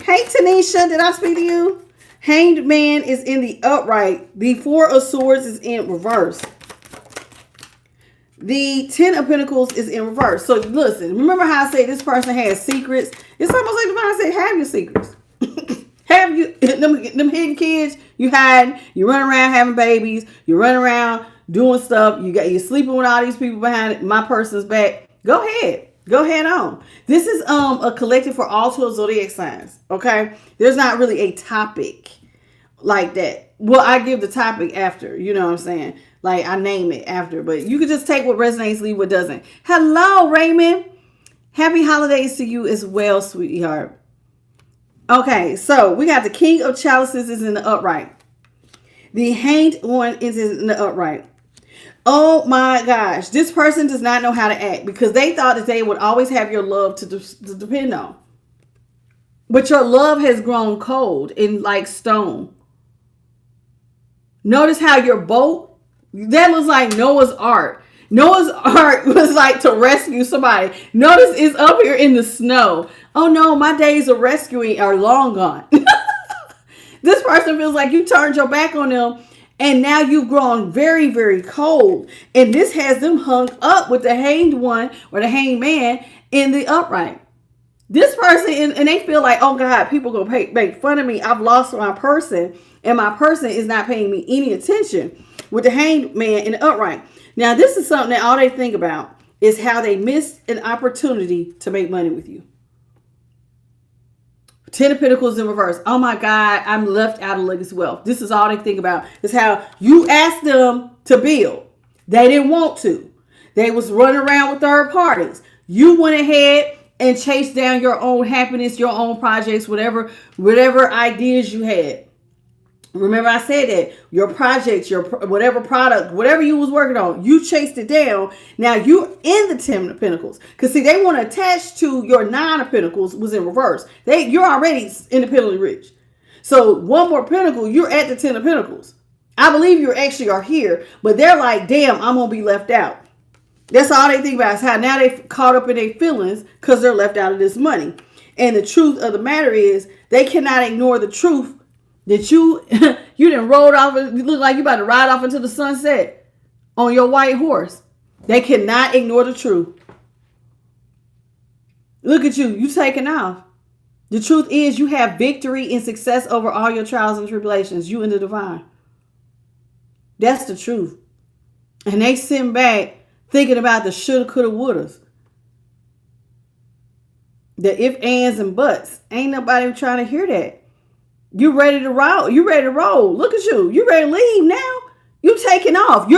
Hey, Tanisha, did I speak to you? Hanged Man is in the upright. The Four of Swords is in reverse. The Ten of Pentacles is in reverse. So listen, remember how I say this person has secrets? It's almost like the Divine say, have your secrets. Have you them hidden kids? You hiding, you run around having babies, you run around doing stuff, you're sleeping with all these people behind my person's back. Go ahead. Go ahead on. This is a collective for all 12 zodiac signs. Okay? There's not really a topic like that. Well, I give the topic after, you know what I'm saying? Like I name it after, but you can just take what resonates, leave what doesn't. Hello, Raymond. Happy holidays to you as well, sweetheart. Okay, so we got the King of Chalices is in the upright. The Hanged One is in the upright. Oh my gosh, this person does not know how to act because they thought that they would always have your love to depend on. But your love has grown cold and like stone. Notice how your boat, that looks like Noah's Ark. Noah's Ark was like to rescue somebody. Notice it's up here in the snow. Oh no, my days of rescuing are long gone. This person feels like you turned your back on them and now you've grown very, very cold. And this has them hung up with the hanged one or the hanged man in the upright. This person, and they feel like, oh God, people going to make fun of me. I've lost my person and my person is not paying me any attention with the hanged man in the upright. Now, this is something that all they think about is how they missed an opportunity to make money with you. 10 of Pentacles in reverse. Oh my God, I'm left out of legacy wealth. This is all they think about is how you asked them to build. They didn't want to. They was running around with third parties. You went ahead and chased down your own happiness, your own projects, whatever ideas you had. Remember I said that your projects, your whatever product, whatever you was working on, you chased it down. Now you're in the 10 of Pentacles. Because see, they want to attach to your 9 of Pentacles was in reverse. You're already independently rich. So one more Pentacle, you're at the 10 of Pentacles. I believe you actually are here, but they're like, damn, I'm going to be left out. That's all they think about is how now they've caught up in their feelings because they're left out of this money. And the truth of the matter is they cannot ignore the truth that you done rolled off. You look like you about to ride off into the sunset on your white horse. They cannot ignore the truth. Look at you taking off. The truth is you have victory and success over all your trials and tribulations. You and the divine. That's the truth. And they sit back thinking about the shoulda, coulda, wouldas. The if, ands, and buts. Ain't nobody trying to hear that. You ready to roll? You ready to roll? Look at you. You ready to leave now? You taking off.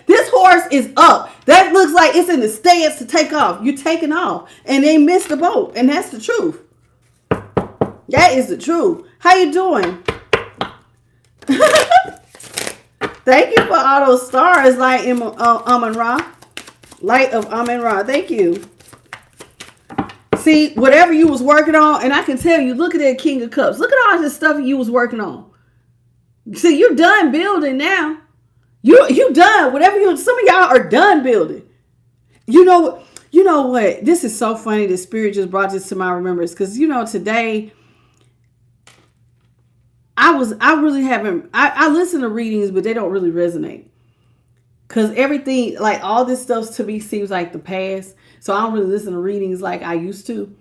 This horse is up. That looks like it's in the stance to take off. You're taking off. And they missed the boat. And that's the truth. That is the truth. How you doing? Thank you for all those stars, Light of Amun-Ra. Light of Amun-Ra. Thank you. See, whatever you was working on, and I can tell you, look at that King of Cups. Look at all this stuff you was working on. See, you're done building now. You done. Some of y'all are done building. You know what? This is so funny. The Spirit just brought this to my remembrance. Because, today, I listen to readings, but they don't really resonate. Because everything, like all this stuff to me seems like the past. So I don't really listen to readings like I used to.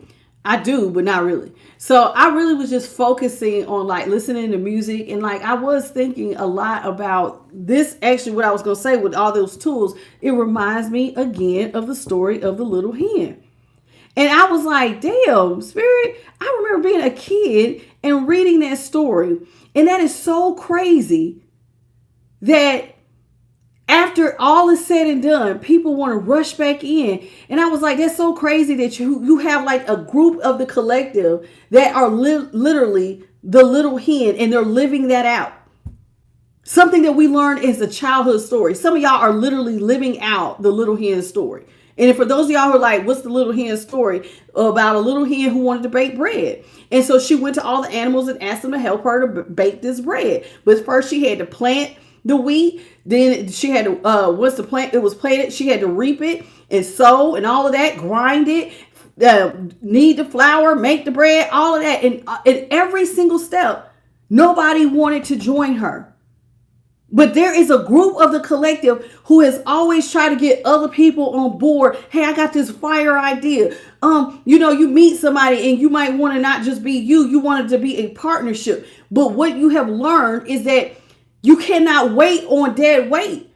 I do, but not really. So I really was just focusing on like listening to music. And like I was thinking a lot about this. Actually, what I was going to say with all those tools, it reminds me again of the story of the little hen. And I was like, damn, Spirit, I remember being a kid and reading that story. And that is so crazy that after all is said and done, people want to rush back in. And I was like, that's so crazy that you have like a group of the collective that are literally the little hen and they're living that out. Something that we learned is a childhood story. Some of y'all are literally living out the little hen story. And for those of y'all who are like, what's the little hen story? About a little hen who wanted to bake bread. And so she went to all the animals and asked them to help her to bake this bread. But first she had to plant the wheat. Then she had to, once the plant, it was planted, she had to reap it and sow and all of that, grind it, knead the flour, make the bread, all of that. And in every single step, nobody wanted to join her. But there is a group of the collective who has always tried to get other people on board. Hey, I got this fire idea. You meet somebody and you might want to not just be you. You want it to be a partnership. But what you have learned is that you cannot wait on dead weight.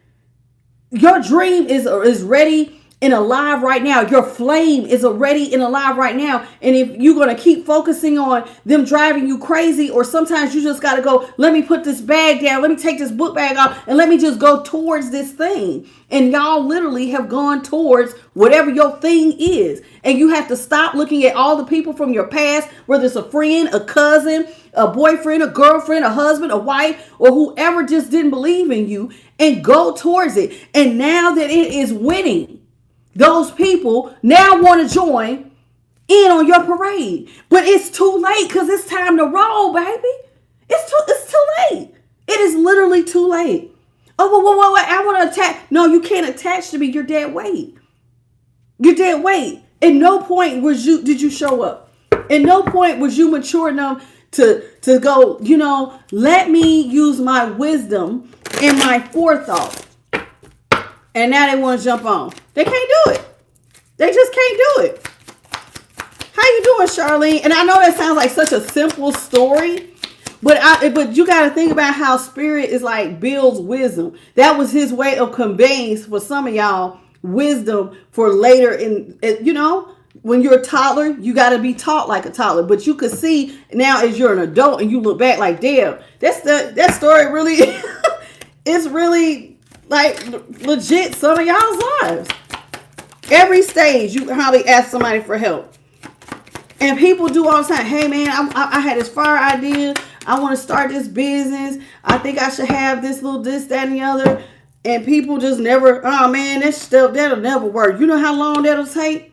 Your dream is ready and alive right now. Your flame is ready and alive right now. And if you're going to keep focusing on them driving you crazy, or sometimes you just got to go, let me put this bag down. Let me take this book bag off and let me just go towards this thing. And y'all literally have gone towards whatever your thing is. And you have to stop looking at all the people from your past, whether it's a friend, a cousin, a boyfriend, a girlfriend, a husband, a wife, or whoever just didn't believe in you, and go towards it. And now that it is winning, those people now want to join in on your parade. But it's too late, because it's time to roll, baby. It's too late. It is literally too late. Oh, wait, I want to attach. No, you can't attach to me. You're dead weight. You're dead weight. At no point did you show up. At no point was you mature enough to go, let me use my wisdom and my forethought. And now they want to jump on. They can't do it. They just can't do it. How you doing, Charlene? And I know that sounds like such a simple story, but you got to think about how spirit is like builds wisdom. That was his way of conveying for some of y'all wisdom for later in, when you're a toddler, you got to be taught like a toddler. But you could see now as you're an adult and you look back like, damn, that story really is really like legit some of y'all's lives. Every stage you probably ask somebody for help. And people do all the time. Hey man, I had this fire idea. I want to start this business. I think I should have this, that, and the other. And people just never, oh man, that stuff, that'll never work. You know how long that'll take?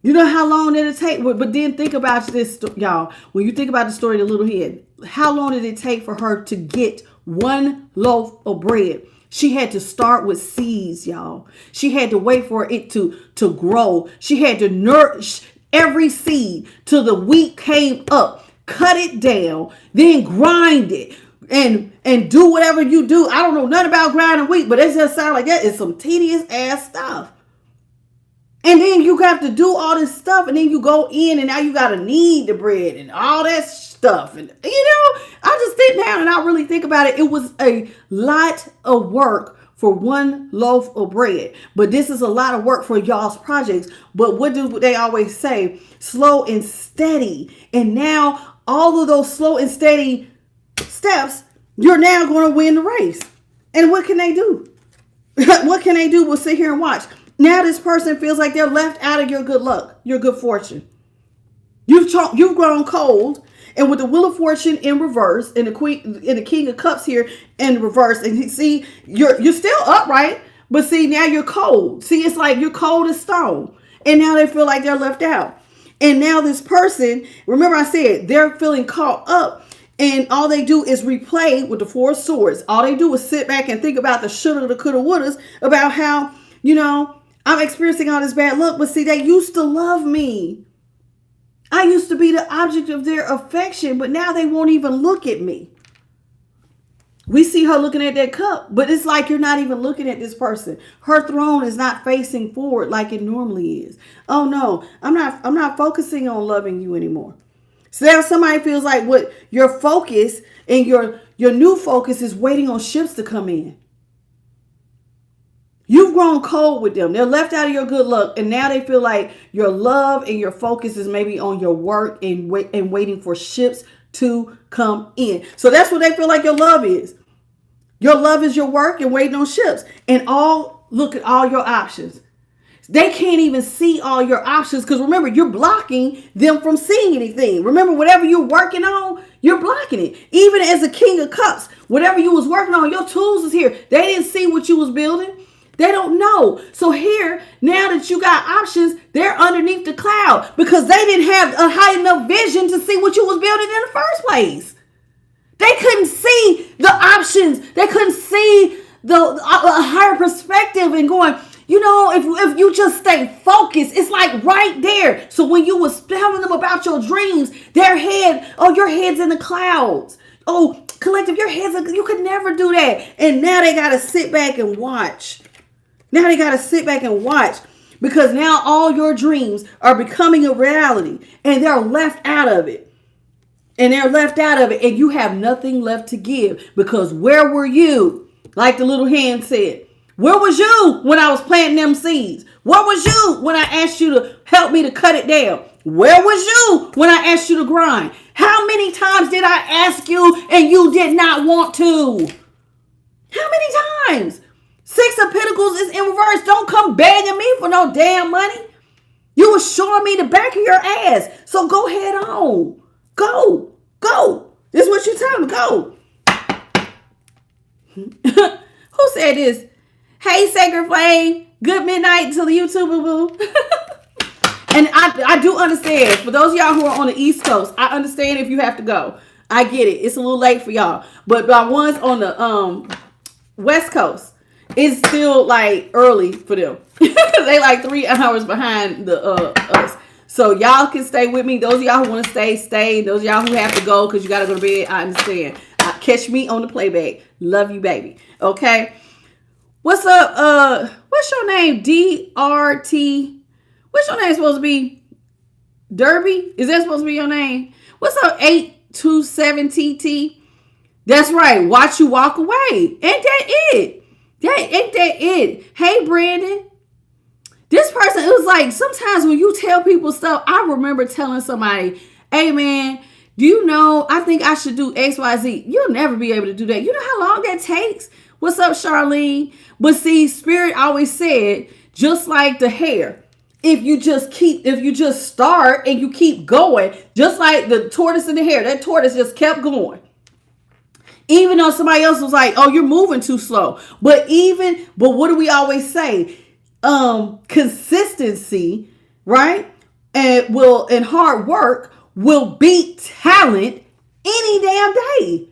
But then think about this, y'all. When you think about the story of the little head, how long did it take for her to get one loaf of bread? She had to start with seeds, y'all. She had to wait for it to grow. She had to nourish every seed till the wheat came up, cut it down, then grind it and do whatever you do. I don't know nothing about grinding wheat, but it just sounds like that is some tedious ass stuff. And then you have to do all this stuff, and then you go in and now you got to knead the bread and all that stuff. And, I just sit down and I really think about it. It was a lot of work for one loaf of bread. But this is a lot of work for y'all's projects. But what do they always say? Slow and steady. And now all of those slow and steady steps, you're now going to win the race. And what can they do? What can they do but sit here and watch? Now this person feels like they're left out of your good luck, your good fortune. You've grown cold, and with the Wheel of Fortune in reverse, and the King of Cups here in reverse, and see you're still upright, but see now you're cold. See, it's like you're cold as stone, and now they feel like they're left out. And now this person, remember I said they're feeling caught up, and all they do is replay with the Four of Swords. All they do is sit back and think about the shoulda, the coulda, wouldas, about how I'm experiencing all this bad luck, but see, they used to love me. I used to be the object of their affection, but now they won't even look at me. We see her looking at that cup, but it's like you're not even looking at this person. Her throne is not facing forward like it normally is. Oh no, I'm not focusing on loving you anymore. So now somebody feels like what your focus and your new focus is waiting on ships to come in. You've grown cold with them. They're left out of your good luck. And now they feel like your love and your focus is maybe on your work and waiting for ships to come in. So that's what they feel like your love is. Your love is your work and waiting on ships. And look at all your options. They can't even see all your options because remember, you're blocking them from seeing anything. Remember, whatever you're working on, you're blocking it. Even as a King of Cups, whatever you was working on, your tools is here. They didn't see what you was building. They don't know. So here, now that you got options, they're underneath the cloud because they didn't have a high enough vision to see what you was building in the first place. They couldn't see the options. They couldn't see a higher perspective and going, if you just stay focused, it's like right there. So when you was telling them about your dreams, your head's in the clouds. Oh, Collective, your heads are, you could never do that. And now they got to sit back and watch. Now they got to sit back and watch because now all your dreams are becoming a reality and they're left out of it. And they're left out of it and you have nothing left to give because where were you? Like the little hand said, where was you when I was planting them seeds? Where was you when I asked you to help me to cut it down? Where was you when I asked you to grind? How many times did I ask you and you did not want to? How many times? 6 of Pentacles is in reverse. Don't come begging me for no damn money. You were showing me the back of your ass. So go head on. Go. Go. This is what you tell me. Go. Who said this? Hey, Sacred Flame. Good midnight to the YouTube boo. And I do understand. For those of y'all who are on the East Coast, I understand if you have to go. I get it. It's a little late for y'all. But the ones on the West Coast, it's still like early for them. They like 3 hours behind the us. So y'all can stay with me. Those of y'all who want to stay. Those of y'all who have to go because you got to go to bed, I understand. Catch me on the playback. Love you, baby. Okay. What's up? What's your name? DRT. What's your name supposed to be? Derby? Is that supposed to be your name? What's up? 827TT. That's right. Watch you walk away. Ain't that it? Ain't that it? Hey, Brandon. This person, it was like sometimes when you tell people stuff, I remember telling somebody, hey, man, do you know, I think I should do XYZ. You'll never be able to do that. You know how long that takes? What's up, Charlene? But see, Spirit always said, just like the hair, if you just start and you keep going, just like the tortoise in the hare, that tortoise just kept going. Even though somebody else was like, oh, you're moving too slow. But what do we always say? Consistency, right? And hard work will beat talent any damn day.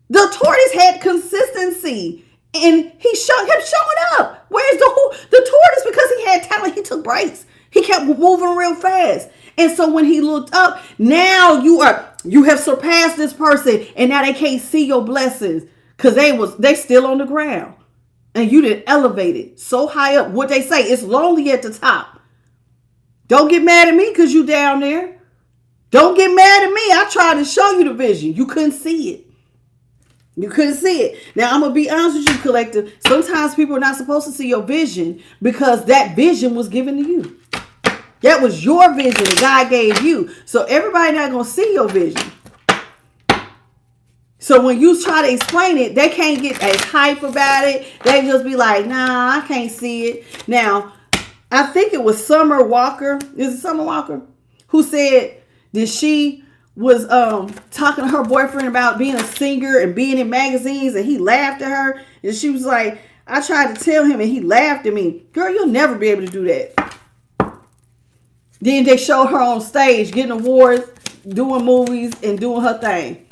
The tortoise had consistency and he kept showing up. Where's the tortoise? Because he had talent, he took breaks. He kept moving real fast. And so when he looked up, now you have surpassed this person and now they can't see your blessings because they still on the ground. And you didn't elevate it so high up. What they say, it's lonely at the top. Don't get mad at me because you down there. Don't get mad at me. I tried to show you the vision. You couldn't see it. You couldn't see it. Now, I'm going to be honest with you, Collective. Sometimes people are not supposed to see your vision because that vision was given to you. That was your vision that God gave you. So everybody not going to see your vision. So when you try to explain it, they can't get as hype about it. They just be like, nah, I can't see it. Now, I think it was Summer Walker. Is it Summer Walker? Who said that she was talking to her boyfriend about being a singer and being in magazines, and he laughed at her. And she was like, I tried to tell him and he laughed at me. Girl, you'll never be able to do that. Then they showed her on stage getting awards, doing movies, and doing her thing.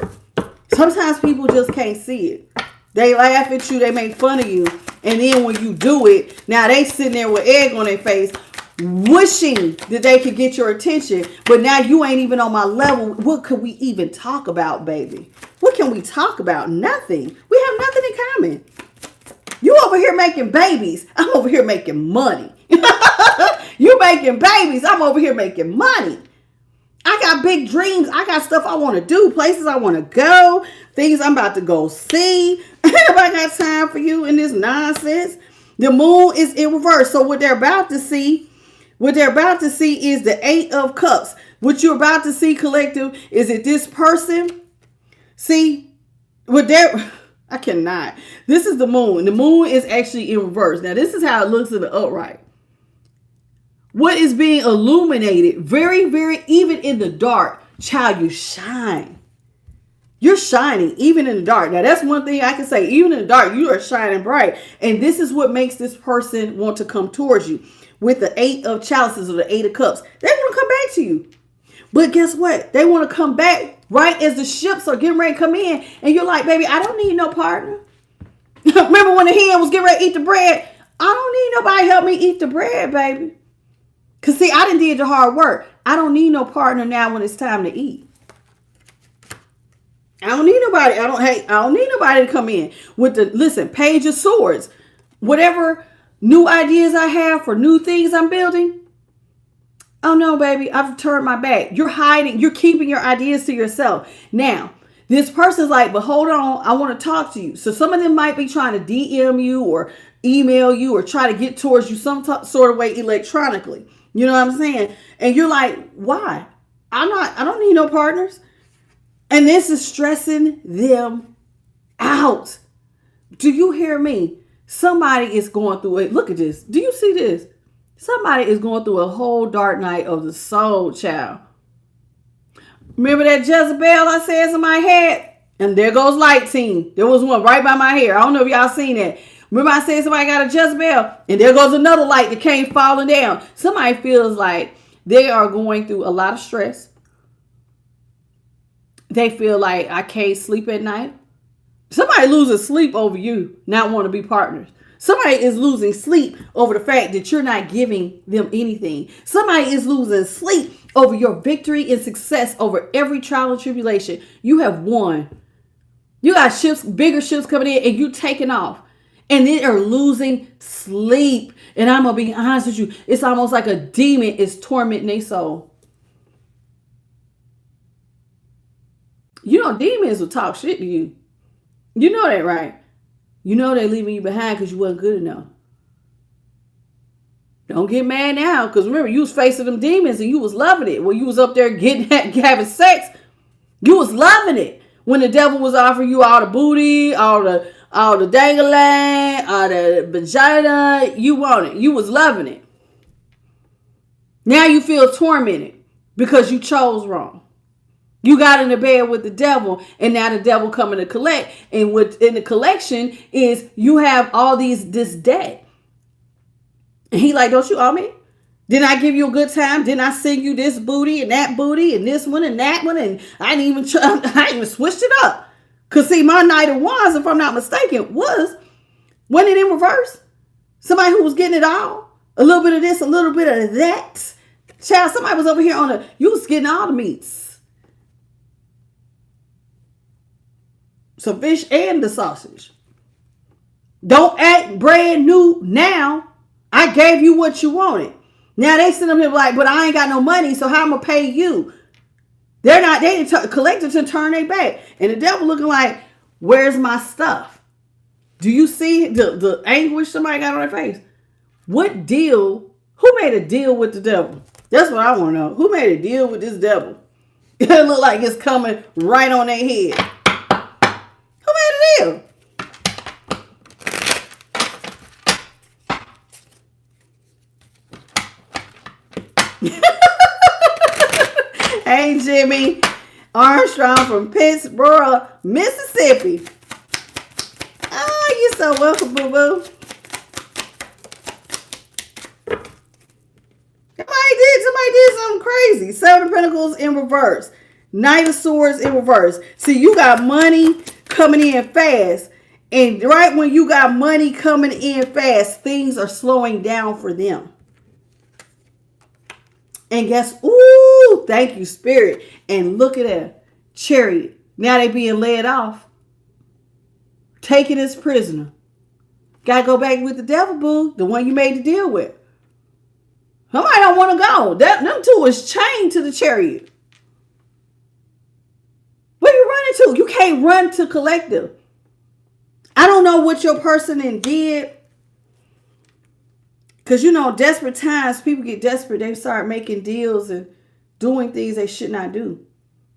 Sometimes people just can't see it. They laugh at you, they make fun of you. And then when you do it, now they sitting there with egg on their face, wishing that they could get your attention. But now you ain't even on my level. What could we even talk about, baby? What can we talk about? Nothing. We have nothing in common. You over here making babies. I'm over here making money. You making babies. I'm over here making money. I got big dreams. I got stuff I want to do, places I want to go, things I'm about to go see. Nobody got time for you in this nonsense. The moon is in reverse. So what they're about to see is the 8 of Cups. What you're about to see, Collective, is that this person, see, I cannot. This is the moon. The moon is actually in reverse. Now, this is how it looks in the upright. What is being illuminated, very, very, even in the dark, child, you shine. You're shining, even in the dark. Now, that's one thing I can say. Even in the dark, you are shining bright. And this is what makes this person want to come towards you. With the 8 of Chalices or the 8 of Cups, they want to come back to you. But guess what? They want to come back right as the ships are getting ready to come in. And you're like, baby, I don't need no partner. Remember when the hen was getting ready to eat the bread? I don't need nobody to help me eat the bread, baby. Because, see, I done did the hard work. I don't need no partner now when it's time to eat. I don't need nobody. I don't need nobody to come in with the, listen, page of swords. Whatever new ideas I have for new things I'm building. Oh no, baby, I've turned my back. You're hiding, you're keeping your ideas to yourself. Now, this person's like, but hold on, I want to talk to you. So some of them might be trying to DM you or email you or try to get towards you some sort of way electronically. You know what I'm saying? And you're like, why? I don't need no partners. And this is stressing them out. Do you hear me? Somebody is going through it. Look at this. Do you see this? Somebody is going through a whole dark night of the soul, child. Remember that Jezebel I said somebody had? And there goes Light Team. There was one right by my hair. I don't know if y'all seen that. Remember I said somebody got a Jezebel? And there goes another light that came falling down. Somebody feels like they are going through a lot of stress. They feel like I can't sleep at night. Somebody loses sleep over you not want to be partners. Somebody is losing sleep over the fact that you're not giving them anything. Somebody is losing sleep over your victory and success over every trial and tribulation. You have won. You got ships, bigger ships coming in, and you taking off. And they are losing sleep. And I'm going to be honest with you. It's almost like a demon is tormenting their soul. You know, demons will talk shit to you. You know that, right? You know they're leaving you behind because you wasn't good enough. Don't get mad now, because remember, you was facing them demons and you was loving it. When you was up there having sex, you was loving it. When the devil was offering you all the booty, all the dangling, all the vagina, you want it. You was loving it. Now you feel tormented because you chose wrong. You got into bed with the devil, and now the devil coming to collect. And in the collection is you have all this debt. And he like, don't you owe me? Didn't I give you a good time? Didn't I send you this booty and that booty and this one and that one? And I didn't even switched it up. Because see, my Knight of Wands, if I'm not mistaken, wasn't it in reverse? Somebody who was getting it all. A little bit of this, a little bit of that. Child, somebody was over here you was getting all the meats. Some fish and the sausage. Don't act brand new now. I gave you what you wanted. Now they sit up here like, but I ain't got no money, so how I'm going to pay you? They collected to turn their back. And the devil looking like, where's my stuff? Do you see the anguish somebody got on their face? What deal? Who made a deal with the devil? That's what I want to know. Who made a deal with this devil? It look like it's coming right on their head. Who made a deal? Hey, Jimmy Armstrong from Pittsburgh, Mississippi. Oh, you're so welcome, boo-boo. Somebody did something crazy. Seven of Pentacles in reverse. Knight of Swords in reverse. See, you got money coming in fast. And right when you got money coming in fast, things are slowing down for them. And guess, ooh, thank you, Spirit. And look at that. Chariot. Now they being led off. Taken as prisoner. Gotta go back with the devil, boo. The one you made the deal with. Somebody don't want to go. Them two is chained to the chariot. Where you running to? You can't run to collective. I don't know what your person did. Because, you know, desperate times, people get desperate. They start making deals and doing things they should not do.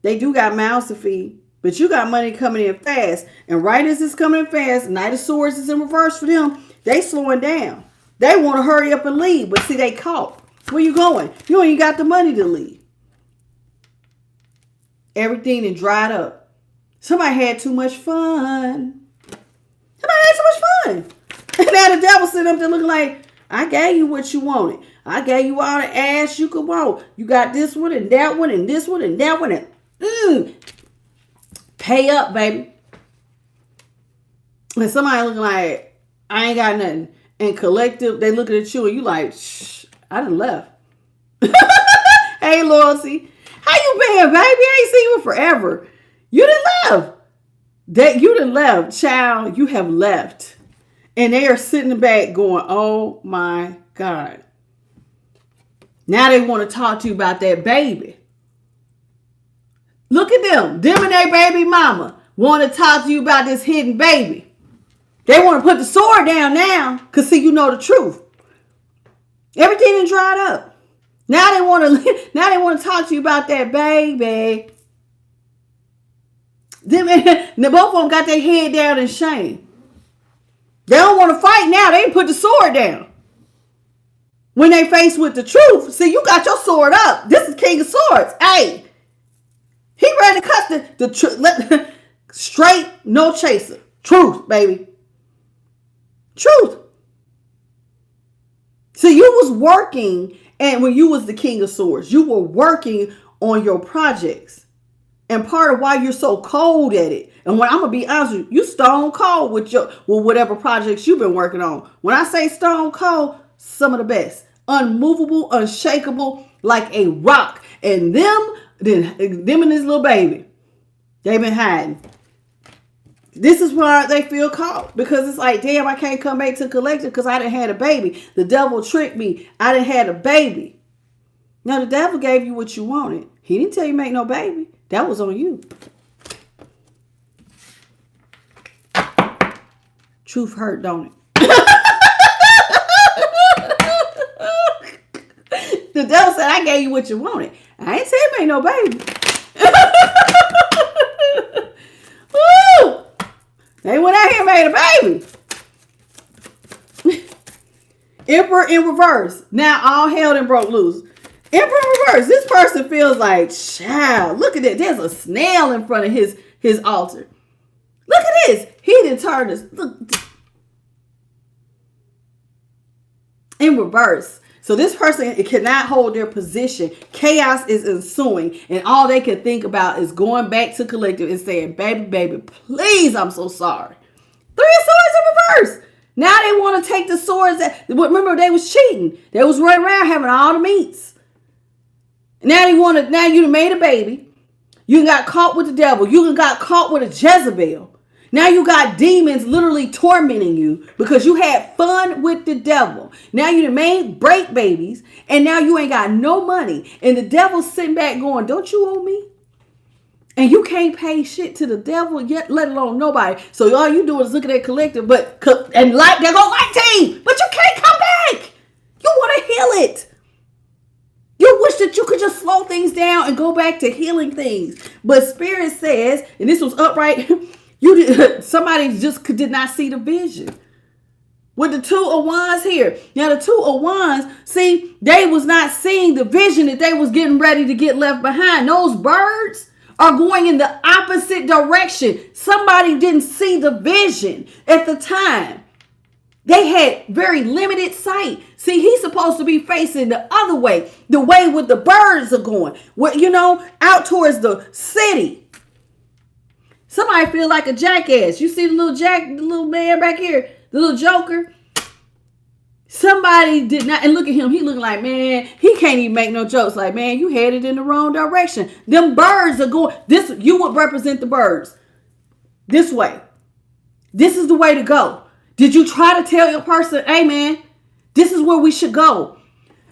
They do got mouths to feed. But you got money coming in fast. And right as it's coming in fast, Knight of Swords is in reverse for them. They slowing down. They want to hurry up and leave. But see, they caught. Where you going? You ain't got the money to leave. Everything that dried up. Somebody had too much fun. Somebody had too much fun. And now the devil sitting up there looking like, I gave you what you wanted. I gave you all the ass you could want. You got this one and that one and this one and that one. And pay up, baby. And somebody looking like, I ain't got nothing. And collective, they looking at you and you like, shh, I done left. Hey, Loyalty. How you been, baby? I ain't seen you in forever. You didn't left. You done left. Child, you have left. And they are sitting back going, oh my God. Now they want to talk to you about that baby. Look at them. Them and their baby mama want to talk to you about this hidden baby. They want to put the sword down now because, see, you know the truth. Everything is dried up. Now they want to talk to you about that baby. Both of them got their head down in shame. They don't want to fight now. They put the sword down. When they faced with the truth, see, you got your sword up. This is King of Swords. Hey, he ready to cut the truth. Straight, no chaser. Truth, baby. Truth. See, you was working, and when you was the King of Swords, you were working on your projects. And part of why you're so cold at it, and when I'm gonna be honest with you, you stone cold with whatever projects you've been working on. When I say stone cold, some of the best, unmovable, unshakable, like a rock. And them and this little baby, they've been hiding. This is why they feel caught, because it's like, damn, I can't come back to collective because I done had a baby. The devil tricked me. I done had a baby. Now the devil gave you what you wanted. He didn't tell you make no baby. That was on you. Truth hurt, don't it? The devil said, I gave you what you wanted. I ain't saying make no baby. Woo! They went out here and made a baby. Emperor in reverse. Now all hell done broke loose. Emperor in reverse. This person feels like, child, look at it. There's a snail in front of his altar. Look at this. He didn't turn this. Look. In reverse. So this person cannot hold their position. Chaos is ensuing. And all they can think about is going back to collective and saying, baby, please, I'm so sorry. 3 of Swords in reverse. Now they want to take the swords. Remember, they was cheating. They was running around having all the meats. Now you done made a baby. You got caught with the devil. You got caught with a Jezebel. Now you got demons literally tormenting you because you had fun with the devil. Now you done made break babies, and now you ain't got no money. And the devil's sitting back going, don't you owe me? And you can't pay shit to the devil yet, let alone nobody. So all you do is look at that collective, and like there go light team, but you can't come back. You want to heal it. You wish that you could just slow things down and go back to healing things. But Spirit says, and this was upright, somebody just did not see the vision. With the 2 of Wands here. Now the 2 of Wands, see, they was not seeing the vision that they was getting ready to get left behind. Those birds are going in the opposite direction. Somebody didn't see the vision at the time. They had very limited sight. See, he's supposed to be facing the other way, the way where the birds are going, out towards the city. Somebody feel like a jackass. You see the little man back here, the little joker. Somebody did not, and look at him. He looking like, man, he can't even make no jokes. Like, man, you headed in the wrong direction. Them birds are going, you would represent the birds this way. This is the way to go. Did you try to tell your person, hey, man, this is where we should go?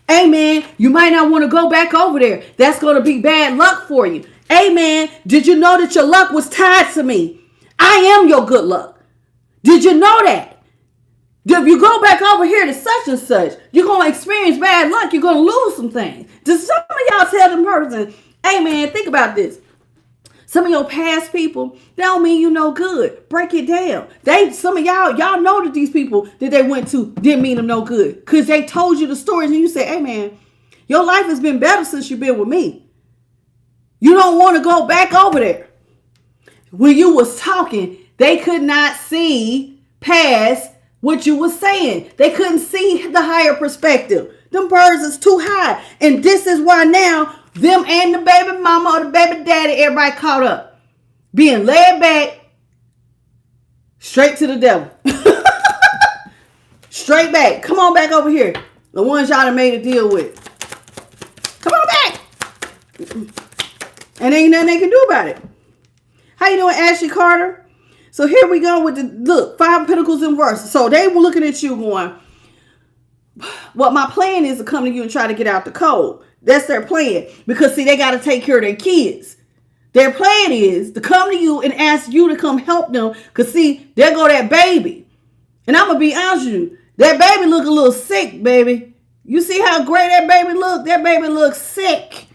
Hey, man, you might not want to go back over there. That's going to be bad luck for you. Hey, man, did you know that your luck was tied to me? I am your good luck. Did you know that? If you go back over here to such and such, you're going to experience bad luck. You're going to lose some things. Does some of y'all tell them person, hey, man, think about this. Some of your past people, that don't mean you no good. Break it down. Some of y'all know that these people that they went to didn't mean them no good. Because they told you the stories and you say, hey, man, your life has been better since you've been with me. You don't want to go back over there. When you was talking, they could not see past what you was saying. They couldn't see the higher perspective. Them birds is too high. And this is why now them and the baby mama or the baby daddy, everybody caught up. Being led back straight to the devil. Straight back. Come on back over here. The ones y'all done made a deal with. Come on back. And ain't nothing they can do about it. How you doing, Ashley Carter? So here we go with the, look, 5 of Pentacles in reverse. So they were looking at you going, what my plan is to come to you and try to get out the cold. That's their plan. Because, see, they got to take care of their kids. Their plan is to come to you and ask you to come help them. Because, see, there go that baby. And I'm going to be honest with you. That baby look a little sick, baby. You see how great that baby look? That baby looks sick.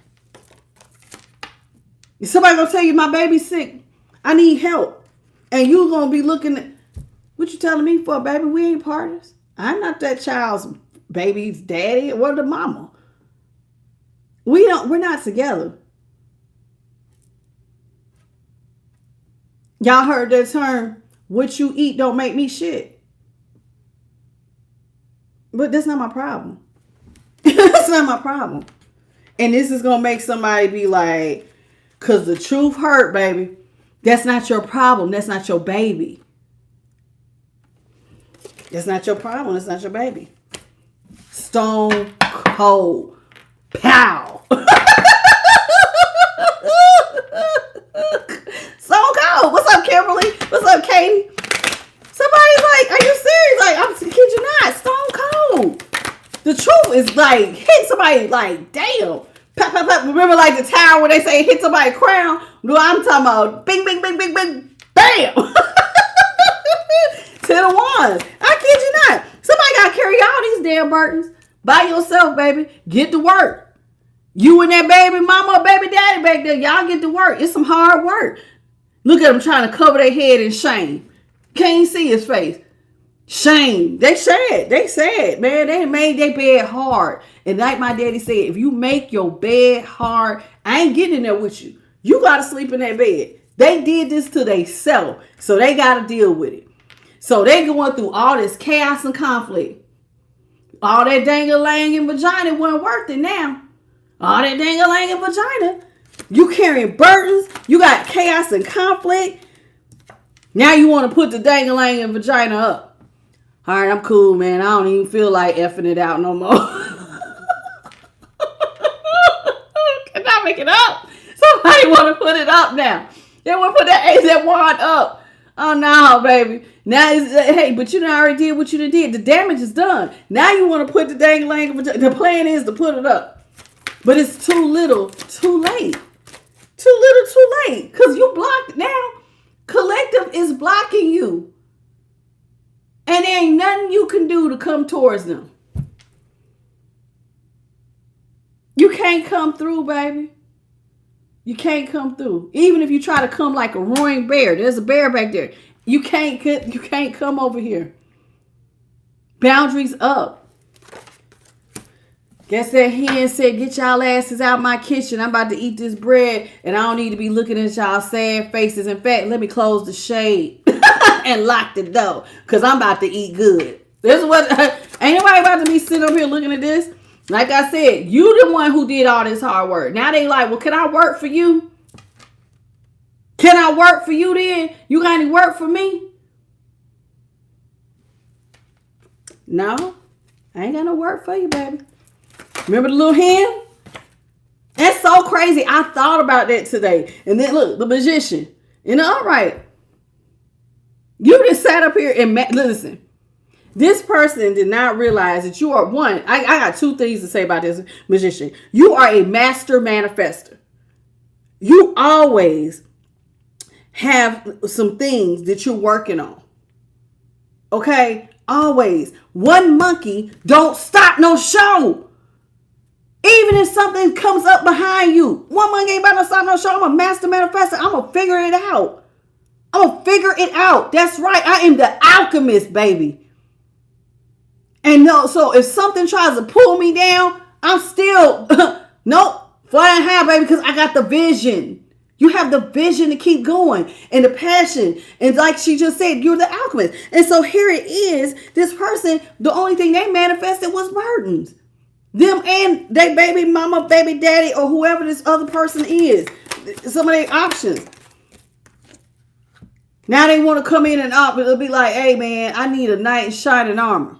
Is somebody going to tell you my baby's sick? I need help. And you going to be looking at, what you telling me for, baby? We ain't partners. I'm not that child's baby's daddy or the mama. We're not together. Y'all heard that term, what you eat don't make me shit. But that's not my problem. That's not my problem. And this is going to make somebody be like, because the truth hurt, baby. That's not your problem. That's not your baby. That's not your problem. That's not your baby. Stone cold. Pow. Stone cold. What's up, Kimberly? What's up, Katie? Somebody's like, are you serious? Like, I'm kid you not. Stone cold. The truth is like, hit somebody like, damn. Pop, pop, pop. Remember like the tower where they say hit somebody's crown? No, I'm talking about bing, bing, bing, bing, bing, bam. To the one. I kid you not. Somebody got to carry all these damn burdens by yourself, baby. Get to work. You and that baby mama or baby daddy back there, y'all get to work. It's some hard work. Look at them trying to cover their head in shame. Can't see his face. Shame. They said, man, they made their bed hard. And like my daddy said, if you make your bed hard, I ain't getting in there with you. You got to sleep in that bed. They did this to themselves, so they got to deal with it. So they going through all this chaos and conflict. All that dang-a-lang and vagina wasn't worth it now. All that dang-a-lang and vagina. You carrying burdens. You got chaos and conflict. Now you want to put the dang-a-lang and vagina up. All right, I'm cool, man. I don't even feel like effing it out no more. Can I make it up? Somebody want to put it up now. They want to put that wand up. Oh, no, baby. Now, hey, but you done already did what you done did. The damage is done. Now you want to put the dang language. The plan is to put it up. But it's too little, too late. Too little, too late. Because you blocked now. Collective is blocking you. And there ain't nothing you can do to come towards them. You can't come through, baby. You can't come through. Even if you try to come like a roaring bear. There's a bear back there. You can't come over here. Boundaries up. Guess that hen said, get y'all asses out my kitchen. I'm about to eat this bread. And I don't need to be looking at y'all sad faces. In fact, let me close the shade. And lock the door. Because I'm about to eat good. This is what, ain't nobody about to be sitting up here looking at this. Like I said, you the one who did all this hard work. Now they like, well, can I work for you? Can I work for you then? You got any work for me? No, I ain't got no work for you, baby. Remember the little hen? That's so crazy. I thought about that today. And then look, the magician. And all right. You just sat up here and listen. This person did not realize that you are one. I got 2 things to say about this magician. You are a master manifester. You always have some things that you're working on. Okay? Always. One monkey don't stop no show. Even if something comes up behind you. One monkey ain't about to stop no show. I'm a master manifester. I'm going to figure it out. I'm going to figure it out. That's right. I am the alchemist, baby. And no, so if something tries to pull me down, I'm still, nope, flying high, baby, because I got the vision. You have the vision to keep going and the passion. And like she just said, you're the alchemist. And so here it is, this person, the only thing they manifested was burdens. Them and their baby mama, baby daddy, or whoever this other person is. Some of their options. Now they want to come in and up. It'll be like, hey, man, I need a knight in shining armor.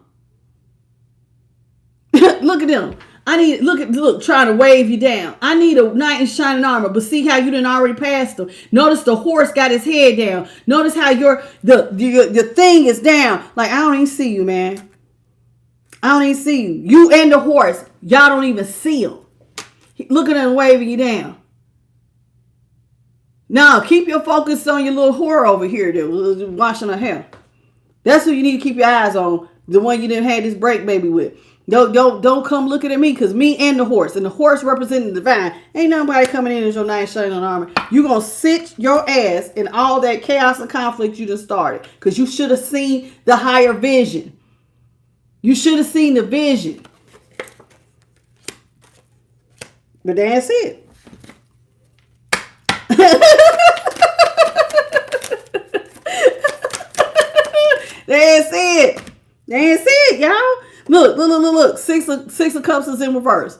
Look at them. I need, look, trying to wave you down. I need a knight in shining armor. But see how you done already passed them. Notice the horse got his head down. Notice how the thing is down. Like, I don't even see you, man. I don't even see you. You and the horse, y'all don't even see him. Looking and waving you down. Now, keep your focus on your little whore over here that was washing her hair. That's who you need to keep your eyes on. The one you didn't have this break baby with. Don't come looking at me, because me and the horse representing the divine. Ain't nobody coming in as your knight shining armor. You gonna sit your ass in all that chaos and conflict you just started, because you should have seen the higher vision. You should have seen the vision. But that's it. That's it. That's it, y'all. Look. Six of Cups is in reverse.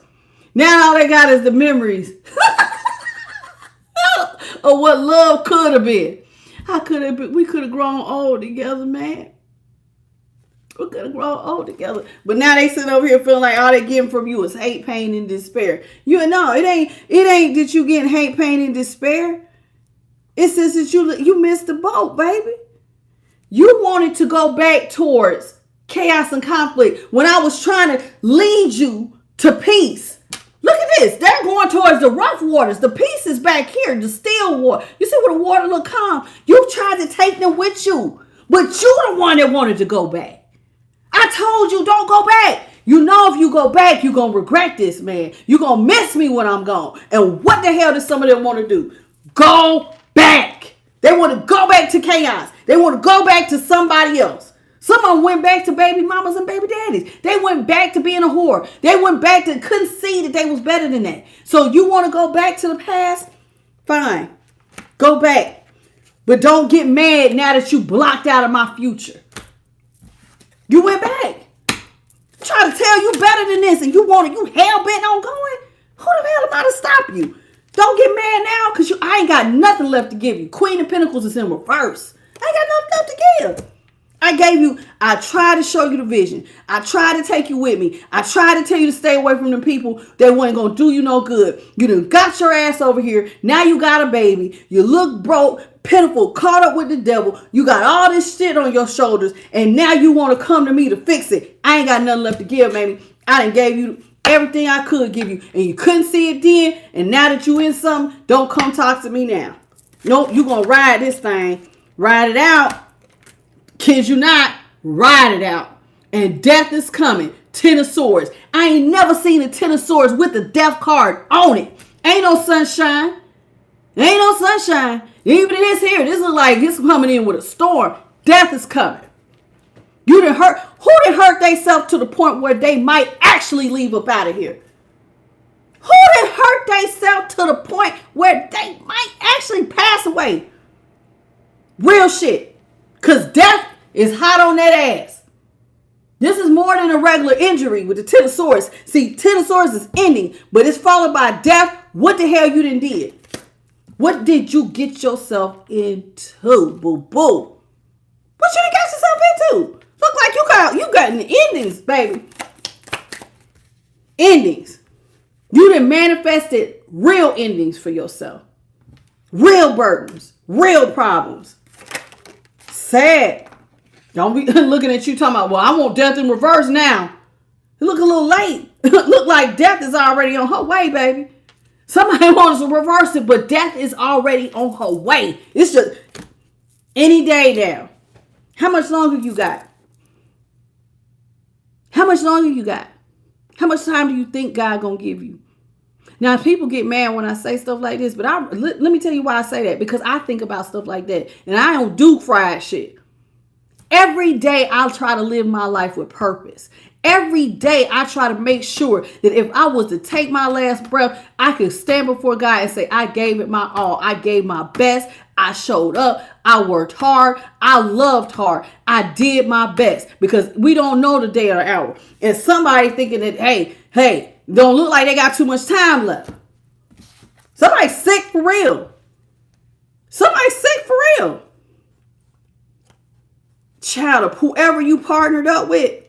Now all they got is the memories of what love could have been. We could have grown old together, man. We could have grown old together. But now they sitting over here feeling like all they getting from you is hate, pain, and despair. You know, it ain't that you getting hate, pain, and despair. It's just that you missed the boat, baby. You wanted to go back towards chaos and conflict when I was trying to lead you to peace. Look at this. They're going towards the rough waters. The peace is back here, the still water. You see where the water look calm? You tried to take them with you, but you the one that wanted to go back. I told you, don't go back. You know, if you go back, you're going to regret this, man. You're going to miss me when I'm gone. And what the hell does some of them want to do? Go back. They want to go back to chaos. They want to go back to somebody else. Some of them went back to baby mamas and baby daddies. They went back to being a whore. They went back to couldn't see that they was better than that. So you want to go back to the past? Fine. Go back. But don't get mad now that you blocked out of my future. You went back. Try to tell you better than this, and you hell bent on going? Who the hell am I to stop you? Don't get mad now, because I ain't got nothing left to give you. Queen of Pentacles is in reverse. I ain't got nothing left to give. I tried to show you the vision. I tried to take you with me. I tried to tell you to stay away from the people that wasn't going to do you no good. You done got your ass over here. Now you got a baby. You look broke, pitiful, caught up with the devil. You got all this shit on your shoulders. And now you want to come to me to fix it. I ain't got nothing left to give, baby. I done gave you everything I could give you. And you couldn't see it then. And now that you in something, don't come talk to me now. Nope, you going to ride this thing. Ride it out. Kid you not, ride it out. And death is coming. 10 of Swords. I ain't never seen a 10 of Swords with the death card on it. Ain't no sunshine. Ain't no sunshine. Even this here, this is like it's coming in with a storm. Death is coming. You done hurt. Who done hurt themselves to the point where they might actually leave up out of here? Who done hurt themselves to the point where they might actually pass away? Real shit. Because death is hot on that ass. This is more than a regular injury with the 10 of Swords. See, 10 of Swords is ending, but it's followed by death. What the hell you done did? What did you get yourself into, boo-boo? What you done got yourself into? Look like you got endings, baby. Endings. You done manifested real endings for yourself. Real burdens. Real problems. Sad. Don't be looking at you talking about, well, I want death in reverse now. You look a little late. Look like death is already on her way, baby. Somebody wants to reverse it, but death is already on her way. It's just any day now. How much longer you got? How much longer you got? How much time do you think God gonna give you? Now, people get mad when I say stuff like this, but let me tell you why I say that. Because I think about stuff like that. And I don't do fried shit. Every day, I'll try to live my life with purpose. Every day, I try to make sure that if I was to take my last breath, I could stand before God and say, I gave it my all. I gave my best. I showed up. I worked hard. I loved hard. I did my best. Because we don't know the day or the hour. And somebody thinking that, hey, don't look like they got too much time left. Somebody's sick for real. Somebody's sick for real. Child, of whoever you partnered up with,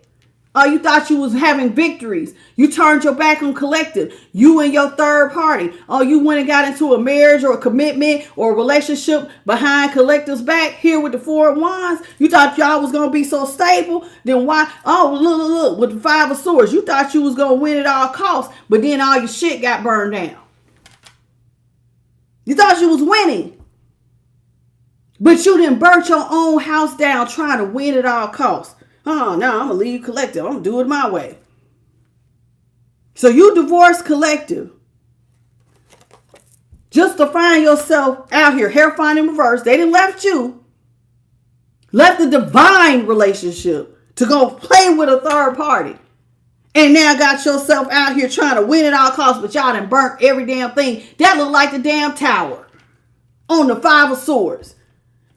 Oh, you thought you was having victories. You turned your back on collective. You and your third party. Oh, you went and got into a marriage or a commitment or a relationship behind collective's back here with the Four of Wands. You thought y'all was going to be so stable. Then why? Oh, look, with the Five of Swords. You thought you was going to win at all costs, but then all your shit got burned down. You thought you was winning, but you didn't burn your own house down trying to win at all costs. Oh, no, I'm going to leave collective. I'm going to do it my way. So you divorced collective just to find yourself out here, hair fine in reverse. They didn't left you. Left the divine relationship to go play with a third party. And now got yourself out here trying to win at all costs, but y'all done burnt every damn thing. That looked like the damn tower on the Five of Swords.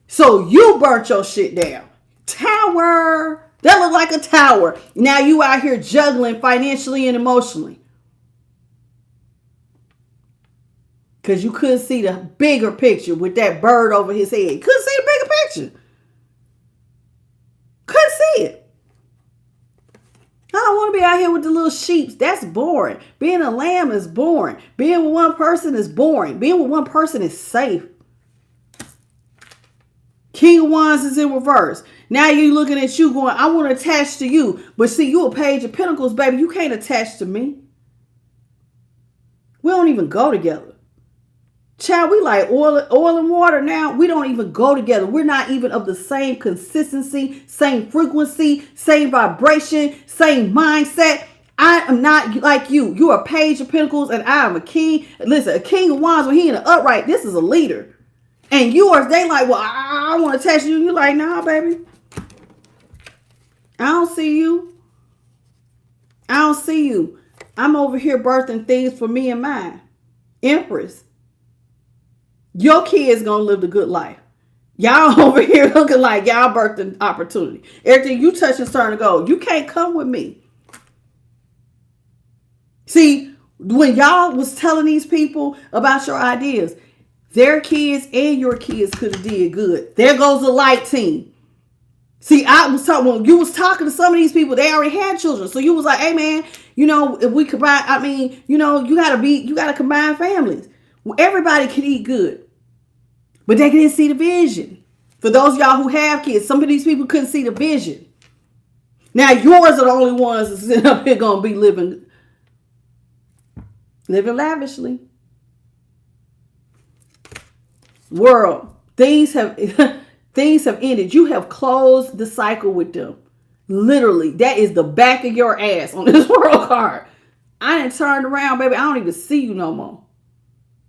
So you burnt your shit down. Tower. That looked like a tower. Now you out here juggling financially and emotionally. Because you couldn't see the bigger picture with that bird over his head. Couldn't see the bigger picture. Couldn't see it. I don't want to be out here with the little sheeps. That's boring. Being a lamb is boring. Being with one person is boring. Being with one person is safe. King of Wands is in reverse. Now you looking at you going, I want to attach to you. But see, you a Page of Pentacles, baby. You can't attach to me. We don't even go together. Child, we like oil and water now. We don't even go together. We're not even of the same consistency, same frequency, same vibration, same mindset. I am not like you. You are a Page of Pentacles and I am a king. Listen, a King of Wands, when he in the upright, this is a leader. And yours, they like, well, I want to attach you. You like, nah, baby. I don't see you. I don't see you. I'm over here birthing things for me and mine. Empress. Your kids gonna live the good life. Y'all over here looking like y'all birthing opportunity. Everything you touch is starting to go. You can't come with me. See, when y'all was telling these people about your ideas, their kids and your kids could have did good. There goes the light team. See, I was talking, when you was talking to some of these people, they already had children. So you was like, hey man, you know, if we combine, I mean, you know, you gotta combine families. Well, everybody can eat good, but they didn't see the vision. For those of y'all who have kids, some of these people couldn't see the vision. Now yours are the only ones that's sitting up here gonna be living lavishly. World, things have ended. You have closed the cycle with them. Literally, that is the back of your ass on this world card. I didn't turn around, baby. I don't even see you no more.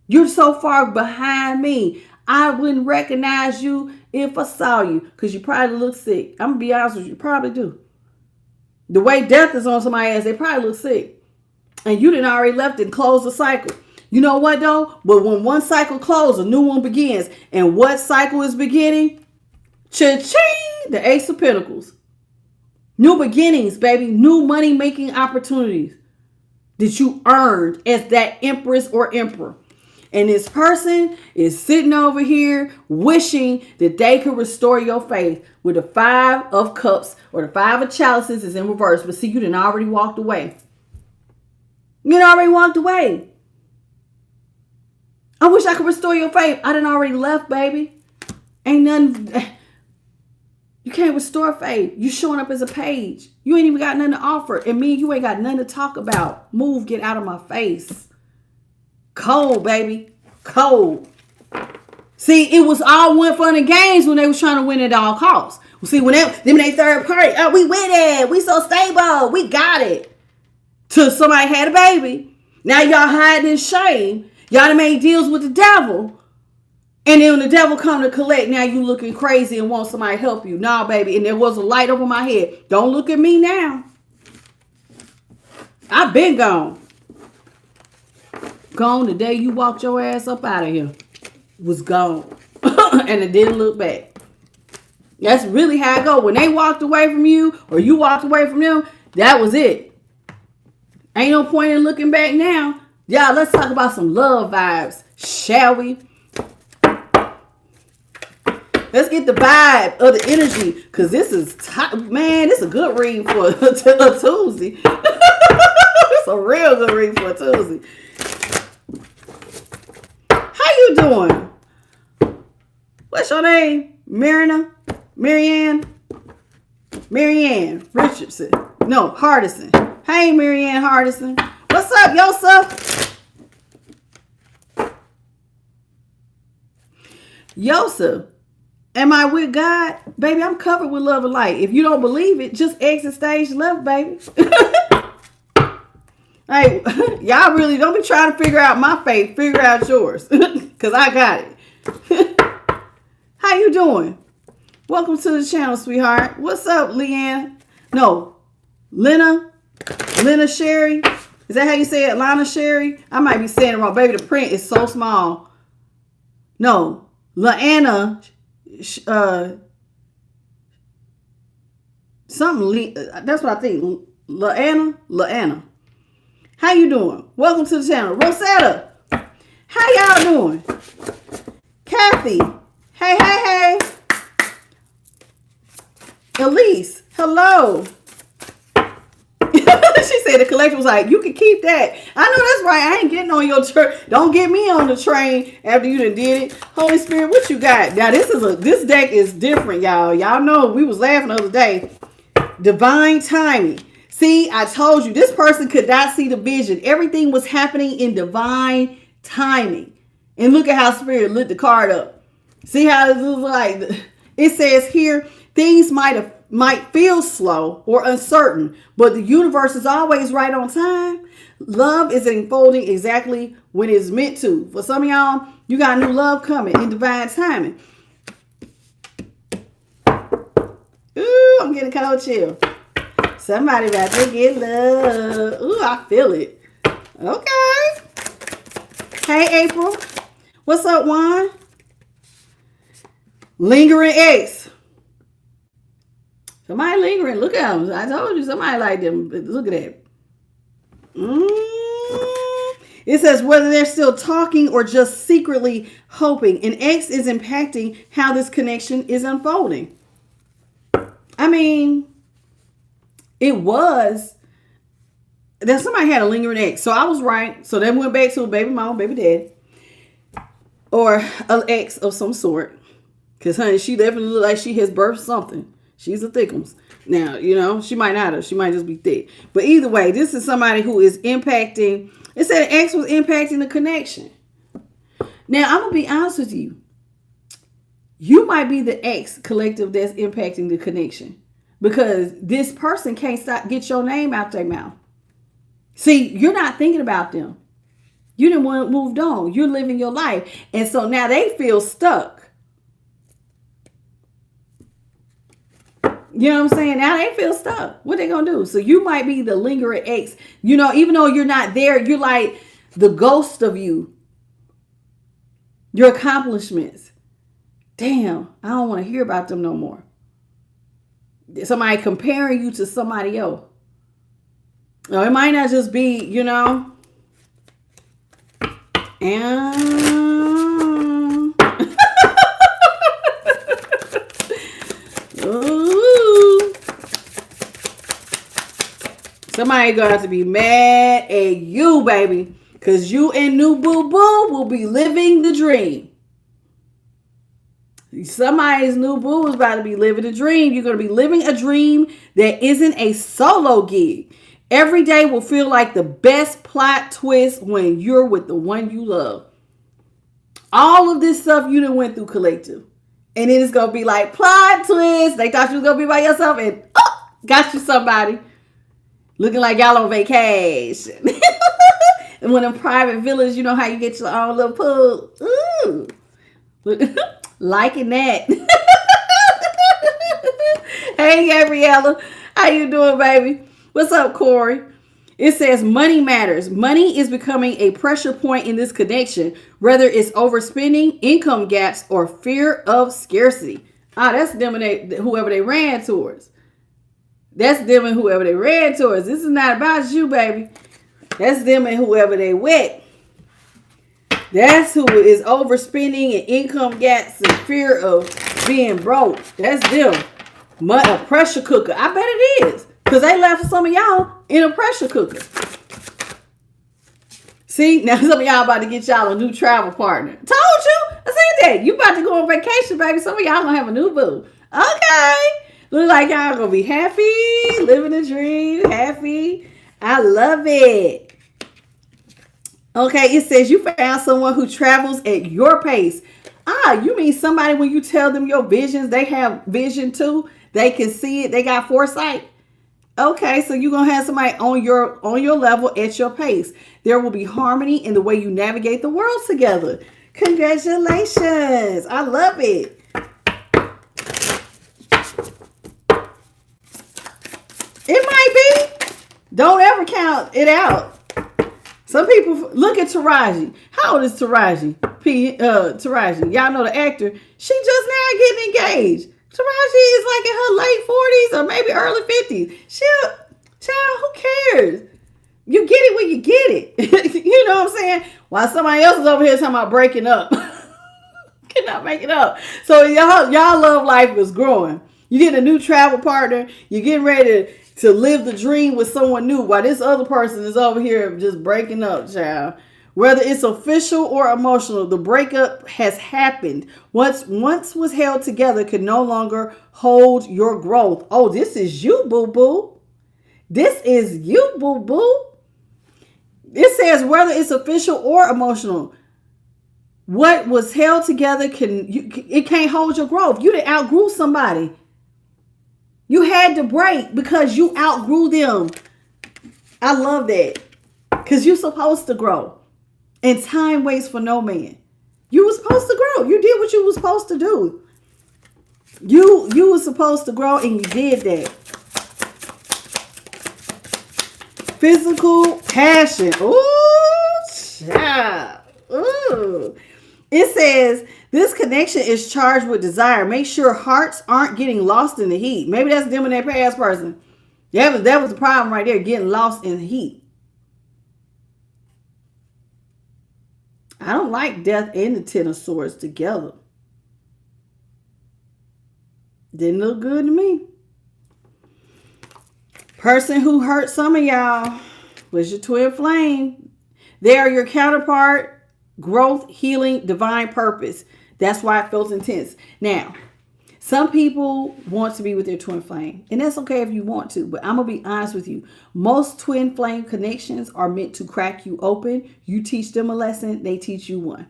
You're so far behind me. I wouldn't recognize you if I saw you because you probably look sick. I'm going to be honest with you. You probably do. The way death is on somebody's ass, they probably look sick. And you didn't already left and closed the cycle. You know what though? But when one cycle closes, a new one begins. And what cycle is beginning? Cha-ching! The Ace of Pentacles. New beginnings, baby. New money-making opportunities that you earned as that Empress or Emperor. And this person is sitting over here wishing that they could restore your faith with the Five of Cups or the Five of Chalices is in reverse. But see, you done already walked away. You done already walked away. I wish I could restore your faith. I done already left, baby. Ain't nothing. You can't restore faith. You showing up as a page. You ain't even got nothing to offer. And me, you ain't got nothing to talk about. Move, get out of my face. Cold, baby. Cold. See, it was all one fun and games when they was trying to win at all costs. See, when they third party, oh, we win it. We so stable. We got it. Till somebody had a baby. Now y'all hiding in shame. Y'all done made deals with the devil. And then when the devil come to collect, now you looking crazy and want somebody to help you. Nah, baby. And there was a light over my head. Don't look at me now. I've been gone. Gone the day you walked your ass up out of here. Was gone. And it didn't look back. That's really how it go. When they walked away from you or you walked away from them, that was it. Ain't no point in looking back now. Y'all, let's talk about some love vibes, shall we? Let's get the vibe of the energy. Because this is, man, this is a good read for a Tuesday. It's a real good read for a Tuesday. How you doing? What's your name? Marianne Richardson. No, Hardison. Hey, Marianne Hardison. What's up, Yosef? Yosef, am I with God? Baby, I'm covered with love and light. If you don't believe it, just exit stage left, baby. Hey, y'all really don't be trying to figure out my faith. Figure out yours. Because I got it. How you doing? Welcome to the channel, sweetheart. What's up, Leanne? No, Lena Sherry. Is that how you say it? Lana Sherry? I might be saying it wrong. Baby, the print is so small. No, Lana, something, that's what I think. Lana. How you doing? Welcome to the channel. Rosetta, how y'all doing? Kathy, hey. Elise, hello. She said the collector was like, you can keep that. I know that's right. I ain't getting on your train. Don't get me on the train after you done did it. Holy Spirit, what you got? Now this deck is different, y'all. Y'all know we was laughing the other day. Divine timing. See, I told you this person could not see the vision. Everything was happening in divine timing. And look at how Spirit lit the card up. See how it looks like? It says here, things might feel slow or uncertain, but the universe is always right on time. Love is unfolding exactly when it's meant to. For some of y'all, you got new love coming in divine timing. Ooh, I'm getting cold chill. Somebody about to get love. Ooh, I feel it. Okay. Hey, April. What's up, Juan? Lingering ex. Somebody lingering. Look at them. I told you somebody like them. Look at that. It says whether they're still talking or just secretly hoping. An ex is impacting how this connection is unfolding. I mean, it was that somebody had a lingering ex. So I was right. So they went back to a baby mama, baby dad, or an ex of some sort. Because, honey, she definitely look like she has birthed something. She's a thickums. Now, you know, she might not have. She might just be thick. But either way, this is somebody who is impacting. It said an ex was impacting the connection. Now, I'm going to be honest with you. You might be the ex collective that's impacting the connection. Because this person can't get your name out their mouth. See, you're not thinking about them. You didn't want moved on. You're living your life. And so now they feel stuck. You know what I'm saying? Now they feel stuck. What they gonna do? So you might be the lingering ex. You know, even though you're not there, you're like the ghost of you. Your accomplishments. Damn, I don't want to hear about them no more. Somebody comparing you to somebody else. No, it might not just be, you know. And somebody gonna have to be mad at you, baby. Because you and new boo-boo will be living the dream. Somebody's new boo is about to be living a dream. You're going to be living a dream that isn't a solo gig. Every day will feel like the best plot twist when you're with the one you love. All of this stuff you done went through, collective. And then it's going to be like plot twist. They thought you was going to be by yourself and got you somebody. Looking like y'all on vacation. And when in private village, you know how you get your own little pool. Ooh. Liking that. Hey, Gabriella. How you doing, baby? What's up, Corey? It says money matters. Money is becoming a pressure point in this connection, whether it's overspending, income gaps, or fear of scarcity. That's them and whoever they ran towards. That's them and whoever they ran towards. This is not about you, baby. That's them and whoever they with. That's who is overspending and income gaps and fear of being broke. That's them. A pressure cooker. I bet it is. Because they left some of y'all in a pressure cooker. See, now some of y'all about to get y'all a new travel partner. Told you. I said that. You about to go on vacation, baby. Some of y'all gonna have a new boo. Okay. Look like y'all gonna be happy, living the dream, happy. I love it. Okay, it says you found someone who travels at your pace. You mean somebody when you tell them your visions, they have vision too? They can see it. They got foresight. Okay, so you're going to have somebody on your level at your pace. There will be harmony in the way you navigate the world together. Congratulations. I love it. It might be. Don't ever count it out. Some people, look at Taraji. How old is Taraji? Taraji. Y'all know the actor. She just now getting engaged. Taraji is like in her late 40s or maybe early 50s. Child, who cares? You get it when you get it. You know what I'm saying? While somebody else is over here talking about breaking up. Cannot make it up. So y'all love life is growing. You get a new travel partner. You're getting ready to live the dream with someone new while this other person is over here just breaking up, child. Whether it's official or emotional, the breakup has happened. Once was held together could no longer hold your growth. Oh, this is you, boo-boo. This is you, boo-boo. It says whether it's official or emotional, what was held together it can't hold your growth. You didn't outgrew somebody. You had to break because you outgrew them. I love that. Because you're supposed to grow. And time waits for no man. You were supposed to grow. You did what you were supposed to do. You were supposed to grow and you did that. Physical passion. Ooh, child. Ooh. It says this connection is charged with desire. Make sure hearts aren't getting lost in the heat. Maybe that's them and their past person. That was the problem right there, getting lost in the heat. I don't like death and the Ten of Swords together. Didn't look good to me. Person who hurt some of y'all was your twin flame. They are your counterpart. Growth, healing, divine purpose. That's why it felt intense. Now, some people want to be with their twin flame. And that's okay if you want to. But I'm going to be honest with you. Most twin flame connections are meant to crack you open. You teach them a lesson. They teach you one.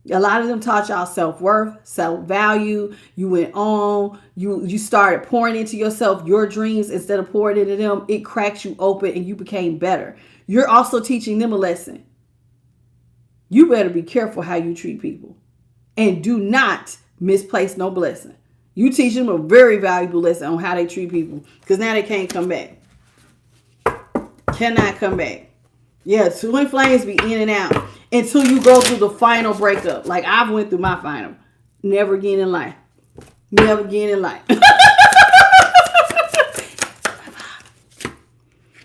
A lot of them taught y'all self-worth, self-value. You went on. You started pouring into yourself your dreams instead of pouring into them. It cracked you open and you became better. You're also teaching them a lesson. You better be careful how you treat people. And do not misplace no blessing. You teach them a very valuable lesson on how they treat people. Because now they can't come back. Cannot come back. Yeah, twin flames be in and out. Until you go through the final breakup. Like I've went through my final. Never again in life. Never again in life.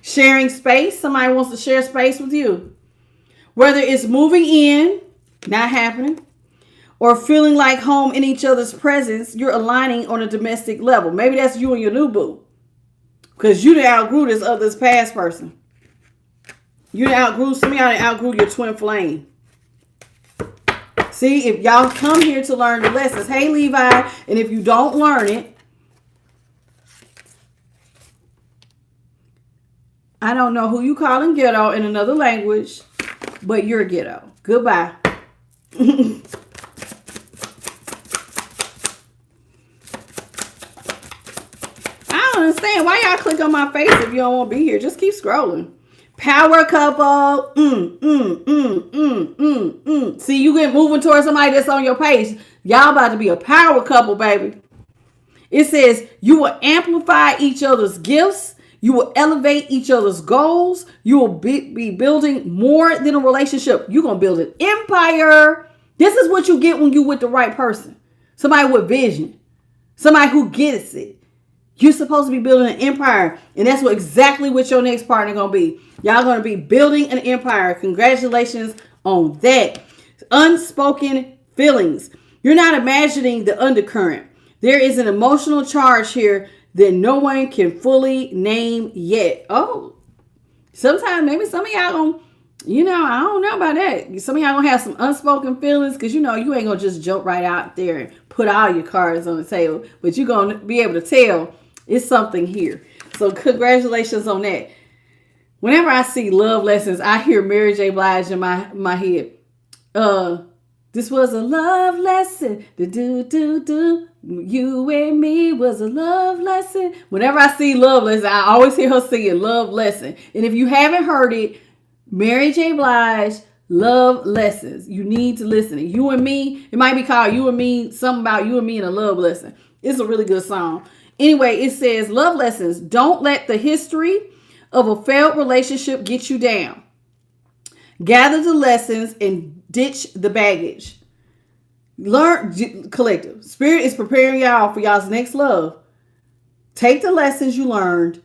Sharing space. Somebody wants to share space with you. Whether it's moving in, not happening, or feeling like home in each other's presence, you're aligning on a domestic level. Maybe that's you and your new boo. Because you done outgrew this past person. You done outgrew, some of y'all done outgrew your twin flame. See, if y'all come here to learn the lessons, hey Levi, and if you don't learn it, I don't know who you calling ghetto in another language, but you're ghetto. Goodbye. I don't understand why y'all click on my face if you don't want to be here. Just keep scrolling. Power couple. See, you get moving towards somebody that's on your page. Y'all about to be a power couple, baby. It says you will amplify each other's gifts. You will elevate each other's goals. You will be building more than a relationship. You're going to build an empire. This is what you get when you're with the right person. Somebody with vision. Somebody who gets it. You're supposed to be building an empire. And that's exactly what your next partner going to be. Y'all going to be building an empire. Congratulations on that. Unspoken feelings. You're not imagining the undercurrent. There is an emotional charge here that no one can fully name yet. Oh, sometimes maybe some of y'all gonna, I don't know about that. Some of y'all gonna have some unspoken feelings because you ain't gonna just jump right out there and put all your cards on the table, but you're gonna be able to tell it's something here. So congratulations on that. Whenever I see love lessons, I hear Mary J. Blige in my head. This was a love lesson. Do. You and me was a love lesson. Whenever I see love lesson, I always hear her singing love lesson. And if you haven't heard it, Mary J. Blige, love lessons. You need to listen. You and me, it might be called You and Me, something about you and me in a love lesson. It's a really good song. Anyway, it says love lessons. Don't let the history of a failed relationship get you down. Gather the lessons and ditch the baggage. Learn, collective. Spirit is preparing y'all for y'all's next love. Take the lessons you learned.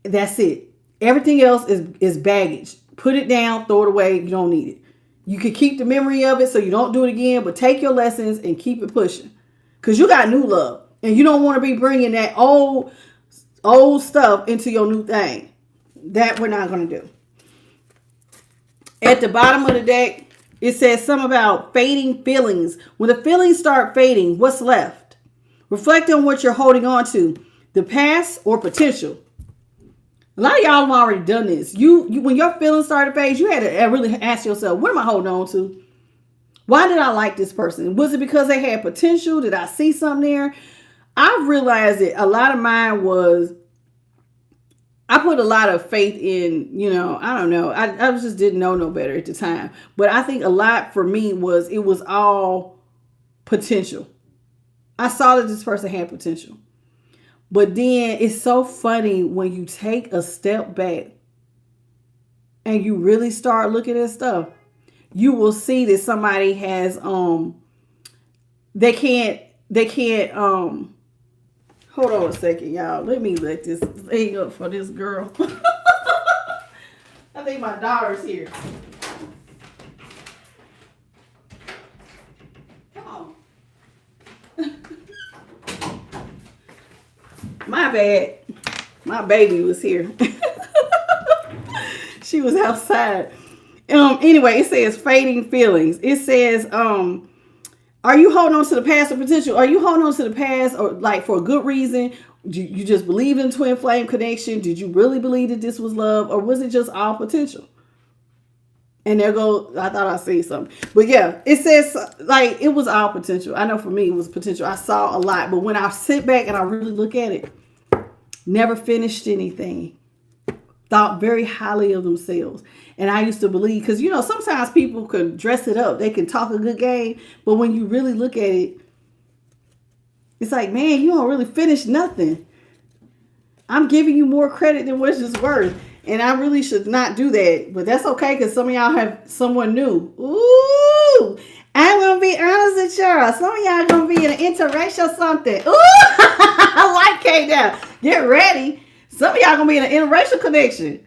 That's it. Everything else is baggage. Put it down, throw it away. You don't need it. You can keep the memory of it so you don't do it again, but take your lessons and keep it pushing. Because you got new love. And you don't want to be bringing that old stuff into your new thing. That we're not going to do. At the bottom of the deck, it says something about fading feelings. When the feelings start fading, what's left? Reflect on what you're holding on to. The past or potential. A lot of y'all have already done this. You when your feelings started to fade, you had to really ask yourself, what am I holding on to? Why did I like this person? Was it because they had potential? Did I see something there? I've realized that a lot of mine was, I put a lot of faith in, I don't know. I just didn't know no better at the time. But I think a lot for me was, it was all potential. I saw that this person had potential. But then it's so funny when you take a step back and you really start looking at stuff, you will see that somebody has, they can't, hold on a second, y'all. Let me let this thing up for this girl. I think my daughter's here. Come on. My bad. My baby was here. She was outside. Anyway, it says fading feelings. It says, are you holding on to the past or potential? Are you holding on to the past or like for a good reason? You just believe in twin flame connection? Did you really believe that this was love, or was it just all potential? And there go, I thought I seen something. But yeah, it says like it was all potential. I know for me it was potential. I saw a lot, but when I sit back and I really look at it, never finished anything. Thought very highly of themselves. And I used to believe, because sometimes people can dress it up. They can talk a good game. But when you really look at it, it's like, man, you don't really finish nothing. I'm giving you more credit than what it's worth. And I really should not do that. But that's okay, because some of y'all have someone new. Ooh, I'm going to be honest with y'all. Some of y'all going to be in an interracial something. Ooh, I like K now. Get ready. Some of y'all going to be in an interracial connection.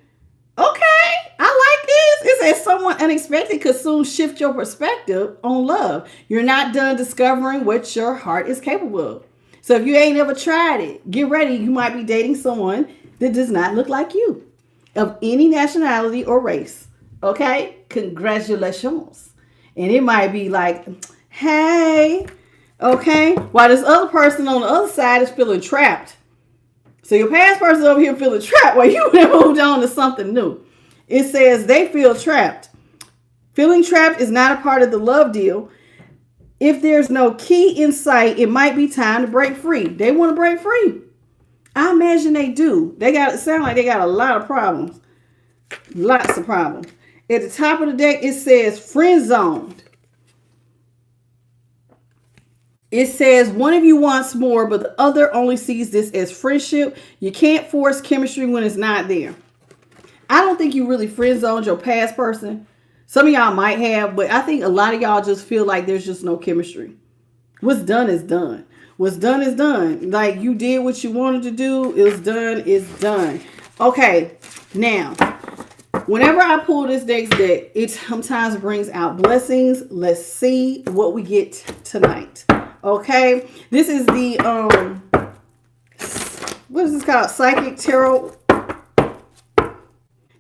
Okay, I like this. It says someone unexpected could soon shift your perspective on love. You're not done discovering what your heart is capable of. So if you ain't ever tried it, get ready. You might be dating someone that does not look like you, of any nationality or race. Okay, congratulations. And it might be like, hey, okay, while this other person on the other side is feeling trapped. So your past person over here feeling trapped while you moved on to something new. It says they feel trapped. Feeling trapped is not a part of the love deal. If there's no key in sight, it might be time to break free. They want to break free. I imagine they do. It sound like they got a lot of problems. Lots of problems. At the top of the deck, it says friend zoned. It says one of you wants more, but the other only sees this as friendship. You can't force chemistry when it's not there. I don't think you really friend zoned your past person. Some of y'all might have, but I think a lot of y'all just feel like there's just no chemistry. What's done is done. What's done is done. Like you did what you wanted to do. It was done. It's done. Okay. Now, Whenever I pull this next deck, it sometimes brings out blessings. Let's see what we get tonight. Okay, this is the what is this called? Psychic Tarot.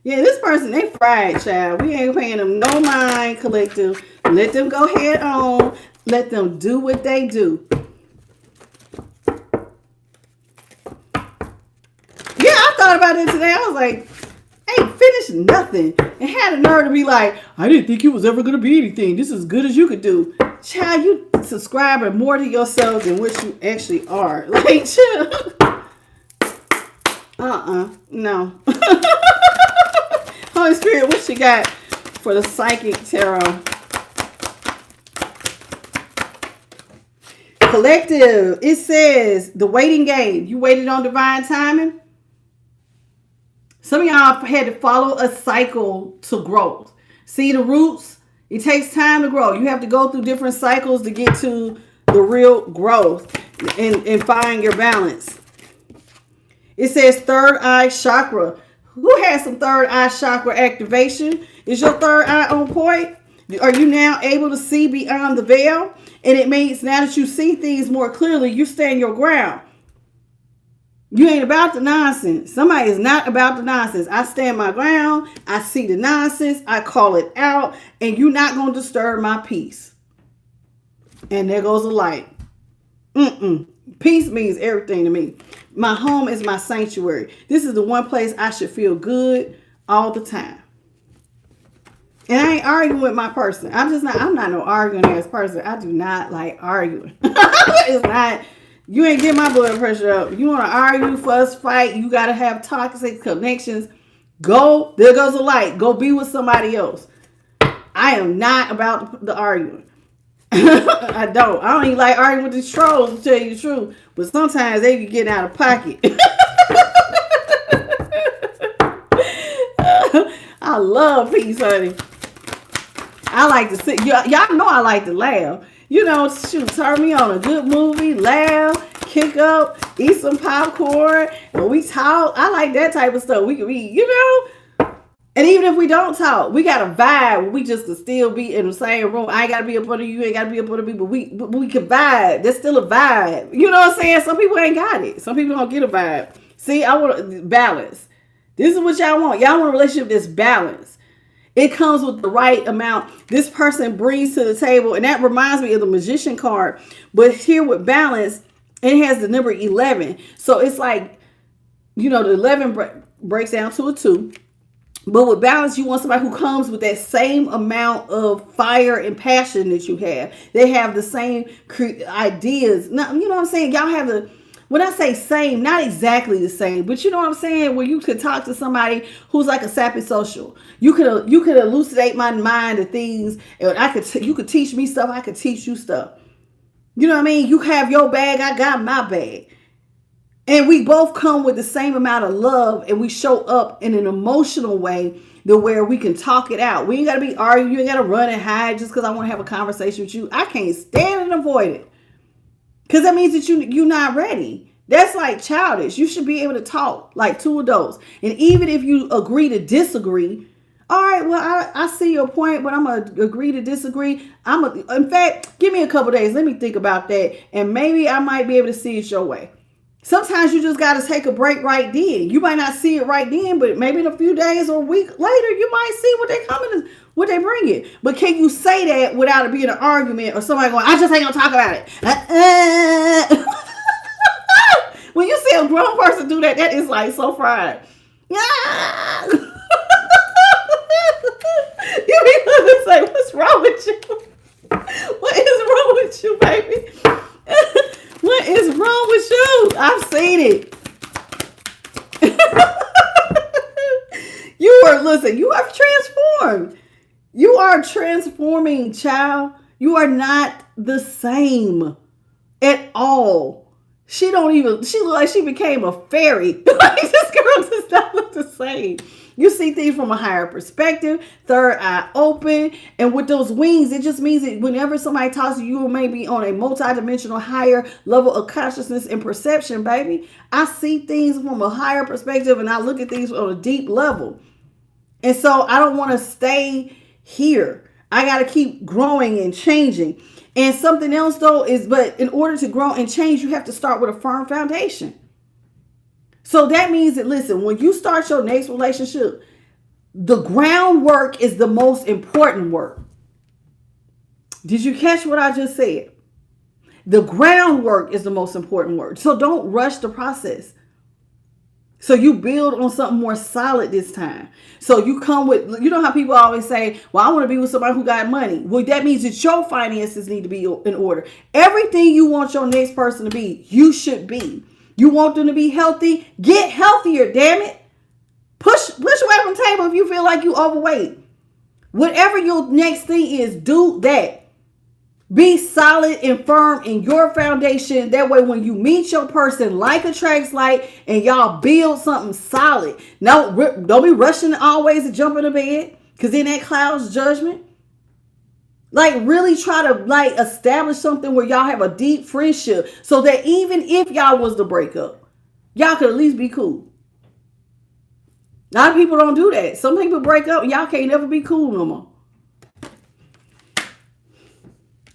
Yeah, this person, they fried, child. We ain't paying them no mind, collective. Let them go head on. Let them do what they do. Yeah, I thought about it today. I was like, ain't finished nothing. And had a nerve to be like, I didn't think you was ever going to be anything. This is as good as you could do. Child, you subscribing more to yourself than what you actually are. Like, chill. No. Holy Spirit, what you got for the Psychic Tarot? Collective, it says the waiting game. You waited on divine timing. Some of y'all had to follow a cycle to growth. See the roots? It takes time to grow. You have to go through different cycles to get to the real growth and find your balance. It says third eye chakra. Who has some third eye chakra activation? Is your third eye on point? Are you now able to see beyond the veil? And it means now that you see things more clearly, you stand your ground. You ain't about the nonsense. Somebody is not about the nonsense. I stand my ground. I see the nonsense. I call it out. And you're not going to disturb my peace. And there goes the light. Peace means everything to me. My home is my sanctuary. This is the one place I should feel good all the time. And I ain't arguing with my person. I'm not no arguing ass person. I do not like arguing. It's not, you ain't get my blood pressure up. You want to argue, fuss, fight, you got to have toxic connections. Go, there goes the light. Go be with somebody else. I am not about the arguing. I don't even like arguing with these trolls, to tell you the truth. But sometimes they be getting out of pocket. I love peace, honey. I like to sit. Y'all know I like to laugh. You know, shoot, turn me on a good movie, laugh, kick up, eat some popcorn, and we talk. I like that type of stuff. We can be, you know. And even if we don't talk, we got a vibe. We just can still be in the same room. I ain't got to be up under you. You ain't got to be up under me. But we can vibe. There's still a vibe. You know what I'm saying? Some people ain't got it. Some people don't get a vibe. See, I want balance. This is what y'all want. Y'all want a relationship that's balanced. It comes with the right amount. This person brings to the table. And that reminds me of the Magician card. But here with balance, it has the number 11. So it's like, you know, the 11 breaks down to a 2. But with balance, you want somebody who comes with that same amount of fire and passion that you have. They have the same ideas. Now, you know what I'm saying? Y'all have the, when I say same, not exactly the same, but you know what I'm saying? Where you could talk to somebody who's like a sappy social. You could elucidate my mind to things, and you could teach me stuff. I could teach you stuff. You know what I mean? You have your bag. I got my bag. And we both come with the same amount of love, and we show up in an emotional way to where we can talk it out. We ain't got to be arguing. You ain't got to run and hide just because I want to have a conversation with you. I can't stand and avoid it. Because that means that you're not ready. That's like childish. You should be able to talk like two adults. And even if you agree to disagree, all right, well, I see your point, but I'm going to agree to disagree. In fact, give me a couple days. Let me think about that. And maybe I might be able to see it your way. Sometimes you just got to take a break right then. You might not see it right then, but maybe in a few days or a week later, you might see what they bring it. But can you say that without it being an argument or somebody going, I just ain't going to talk about it. When you see a grown person do that, that is like so fried. You be say, what's wrong with you? What is wrong with you, baby? What is wrong with you? I've seen it. You are transformed. You are transforming, child. You are not the same at all. She look like she became a fairy. Like, this girl does not look the same. You see things from a higher perspective, third eye open, and with those wings, it just means that whenever somebody talks to you, you may be on a multidimensional higher level of consciousness and perception, baby. I see things from a higher perspective, and I look at things on a deep level. And so I don't want to stay here. I got to keep growing and changing. And something else though is, but in order to grow and change, you have to start with a firm foundation. So that means that, listen, when you start your next relationship, the groundwork is the most important work. Did you catch what I just said? The groundwork is the most important work. So don't rush the process. So you build on something more solid this time. So you come with, you know how people always say, well, I want to be with somebody who got money. Well, that means that your finances need to be in order. Everything you want your next person to be, you should be. You want them to be healthy? Get healthier, damn it. Push away from the table if you feel like you overweight. Whatever your next thing is, do that. Be solid and firm in your foundation. That way, when you meet your person, like attracts like, and y'all build something solid. Now, don't be rushing always to jump in the bed, because then that clouds judgment. Like, really try to like establish something where y'all have a deep friendship, so that even if y'all was to break up, y'all could at least be cool. A lot of people don't do that. Some people break up and y'all can't never be cool no more.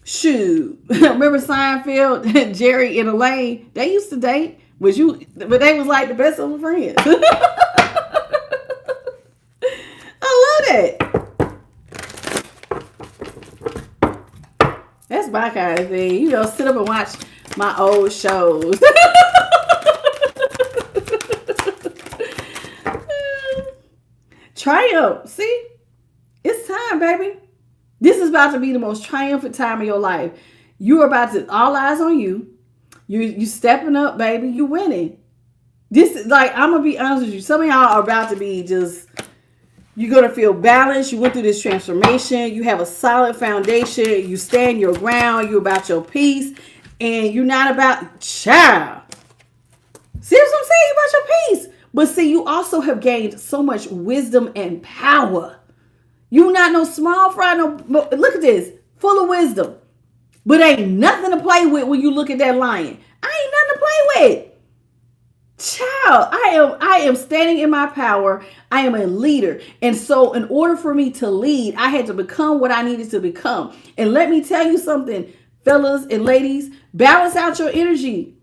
Shoot. Remember Seinfeld, Jerry and Elaine? They used to date. But they was like the best of friends. I love that. That's my kind of thing. You know, sit up and watch my old shows. Triumph. See? It's time, baby. This is about to be the most triumphant time of your life. You're about to, all eyes on you. You stepping up, baby. You winning. This is like, I'm going to be honest with you. Some of y'all are about to be just, you're going to feel balanced. You went through this transformation. You have a solid foundation. You stand your ground. You're about your peace. And you're not about, child. See what I'm saying? About your peace. But see, you also have gained so much wisdom and power. You not no small fry, no, look at this, full of wisdom. But ain't nothing to play with when you look at that lion. I ain't nothing to play with. Child, I am standing in my power. I am a leader. And so in order for me to lead, I had to become what I needed to become. And let me tell you something, fellas and ladies, balance out your energy.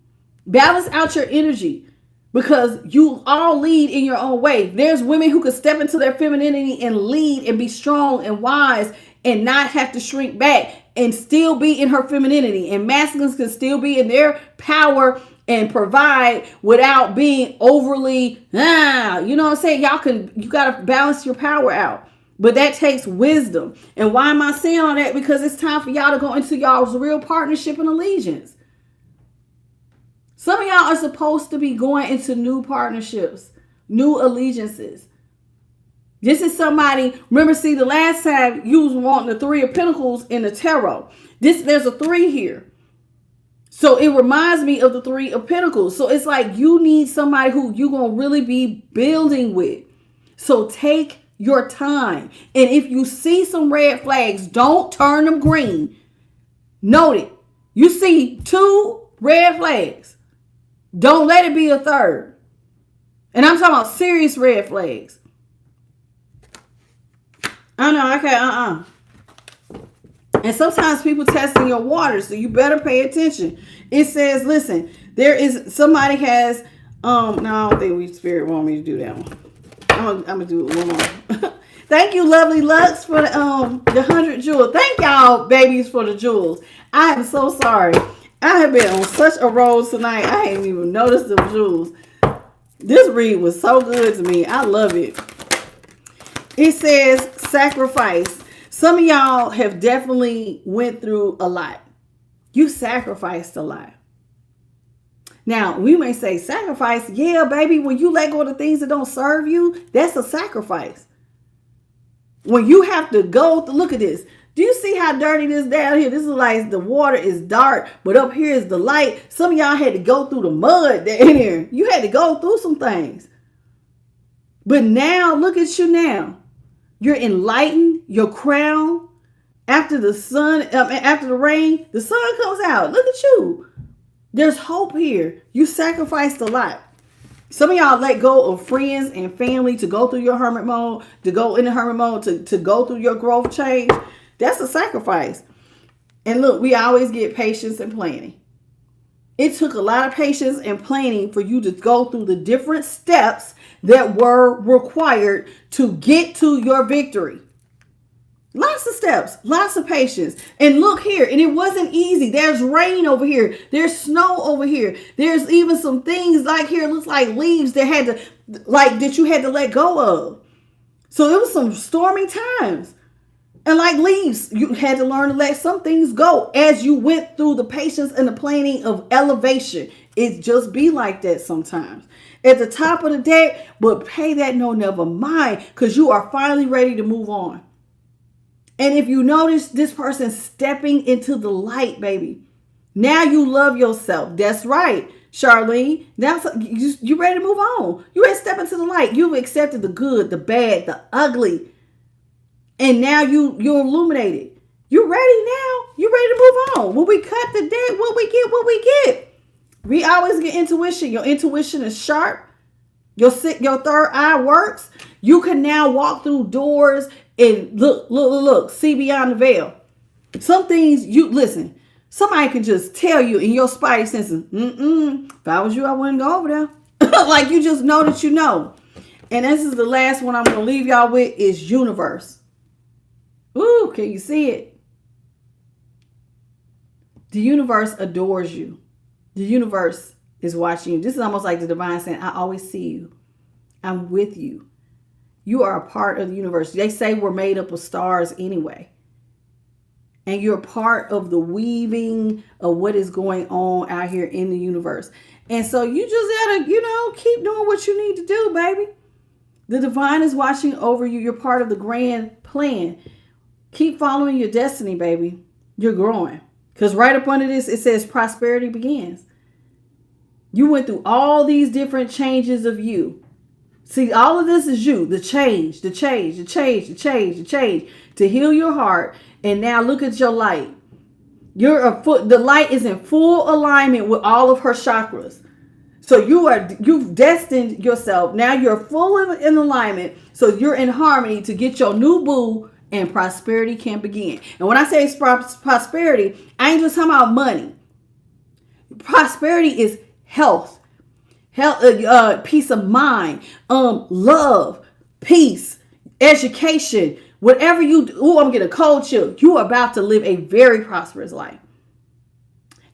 Balance out your energy. Because you all lead in your own way. There's women who could step into their femininity and lead and be strong and wise and not have to shrink back and still be in her femininity. And masculines can still be in their power and provide without being overly, you know what I'm saying? You got to balance your power out. But that takes wisdom. And why am I saying all that? Because it's time for y'all to go into y'all's real partnership and allegiance. Some of y'all are supposed to be going into new partnerships, new allegiances. This is somebody, remember, see, the last time you was wanting the 3 of Pentacles in the tarot. There's a 3 here. So it reminds me of the 3 of Pentacles. So it's like you need somebody who you're going to really be building with. So take your time. And if you see some red flags, don't turn them green. Note it. You see 2 red flags. Don't let it be a 3rd. And I'm talking about serious red flags. I know, I can't, And sometimes people testing your waters, so you better pay attention. It says, listen, there is, somebody has, no, I don't think Spirit want me to do that one. I'm going to do it one more. Thank you, Lovely Lux, for the 100 jewels. Thank y'all, babies, for the jewels. I am so sorry. I have been on such a roll tonight. I ain't even noticed the jewels. This read was so good to me. I love it. It says sacrifice. Some of y'all have definitely went through a lot. You sacrificed a lot. Now, we may say sacrifice. Yeah, baby, when you let go of the things that don't serve you, that's a sacrifice. When you have to go, look at this. Do you see how dirty this down here? This is like the water is dark, but up here is the light. Some of y'all had to go through the mud down here. You had to go through some things. But now, look at you now. You're enlightened, your crown. After the sun, after the rain, the sun comes out. Look at you. There's hope here. You sacrificed a lot. Some of y'all let go of friends and family to go through your hermit mode, to go in the hermit mode, to go through your growth change. That's a sacrifice. And look, we always get patience and planning. It took a lot of patience and planning for you to go through the different steps that were required to get to your victory. Lots of steps, lots of patience. And look here, and it wasn't easy. There's rain over here. There's snow over here. There's even some things like here, it looks like leaves that you had to let go of. So it was some stormy times. And like leaves, you had to learn to let some things go as you went through the patience and the planning of elevation. It just be like that sometimes. At the top of the deck, but pay that no, never mind, because you are finally ready to move on. And if you notice this person stepping into the light, baby, now you love yourself. That's right, Charlene. Now you ready to move on. You ready to step into the light. You've accepted the good, the bad, the ugly. And now you're illuminated. You ready now? You ready to move on. When we cut the deck, what we get. We always get intuition. Your intuition is sharp. Your third eye works. You can now walk through doors and look, see beyond the veil. Some things listen, somebody can just tell you in your spidey senses, if I was you, I wouldn't go over there. Like you just know that you know. And this is the last one I'm going to leave y'all with is universe. Ooh, can you see it? The universe adores you. The universe is watching you. This is almost like the divine saying, I always see you. I'm with you. You are a part of the universe. They say we're made up of stars anyway. And you're part of the weaving of what is going on out here in the universe. And so you just gotta, keep doing what you need to do, baby. The divine is watching over you. You're part of the grand plan. Keep following your destiny, baby. You're growing. Because right up under this, it says prosperity begins. You went through all these different changes of you. See, all of this is you. The change to heal your heart. And now look at your light. The light is in full alignment with all of her chakras. So you've destined yourself. Now you're full in alignment. So you're in harmony to get your new boo and prosperity can begin. And when I say prosperity, I ain't just talking about money. Prosperity is health, peace of mind, love, peace, education, whatever you do. Oh, I'm getting a cold chill. You are about to live a very prosperous life.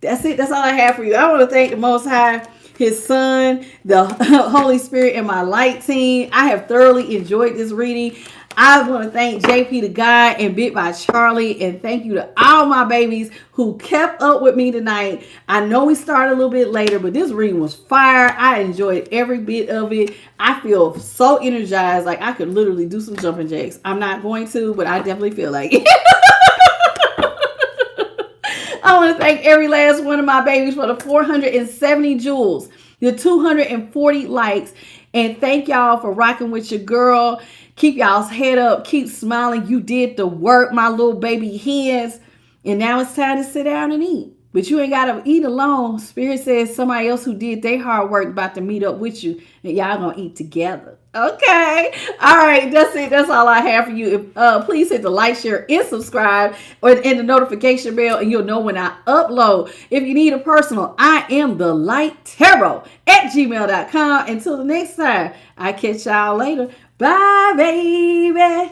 That's it. That's all I have for you. I want to thank the Most High, His Son, the Holy Spirit, and my light team. I have thoroughly enjoyed this reading. I want to thank JP the Guy and Bit by Charlie, and thank you to all my babies who kept up with me tonight. I know we started a little bit later, but this reading was fire. I enjoyed every bit of it. I feel so energized, like I could literally do some jumping jacks. I'm not going to, but I definitely feel like it. I want to thank every last one of my babies for the 470 jewels, the 240 likes, and thank y'all for rocking with your girl. Keep y'all's head up. Keep smiling. You did the work, my little baby hens. And now it's time to sit down and eat. But you ain't got to eat alone. Spirit says somebody else who did their hard work about to meet up with you. And y'all going to eat together. Okay. All right. That's it. That's all I have for you. Please hit the like, share, and subscribe. And the notification bell. And you'll know when I upload. If you need a personal, I am the Light Tarot at gmail.com. Until the next time, I catch y'all later. Bye, baby.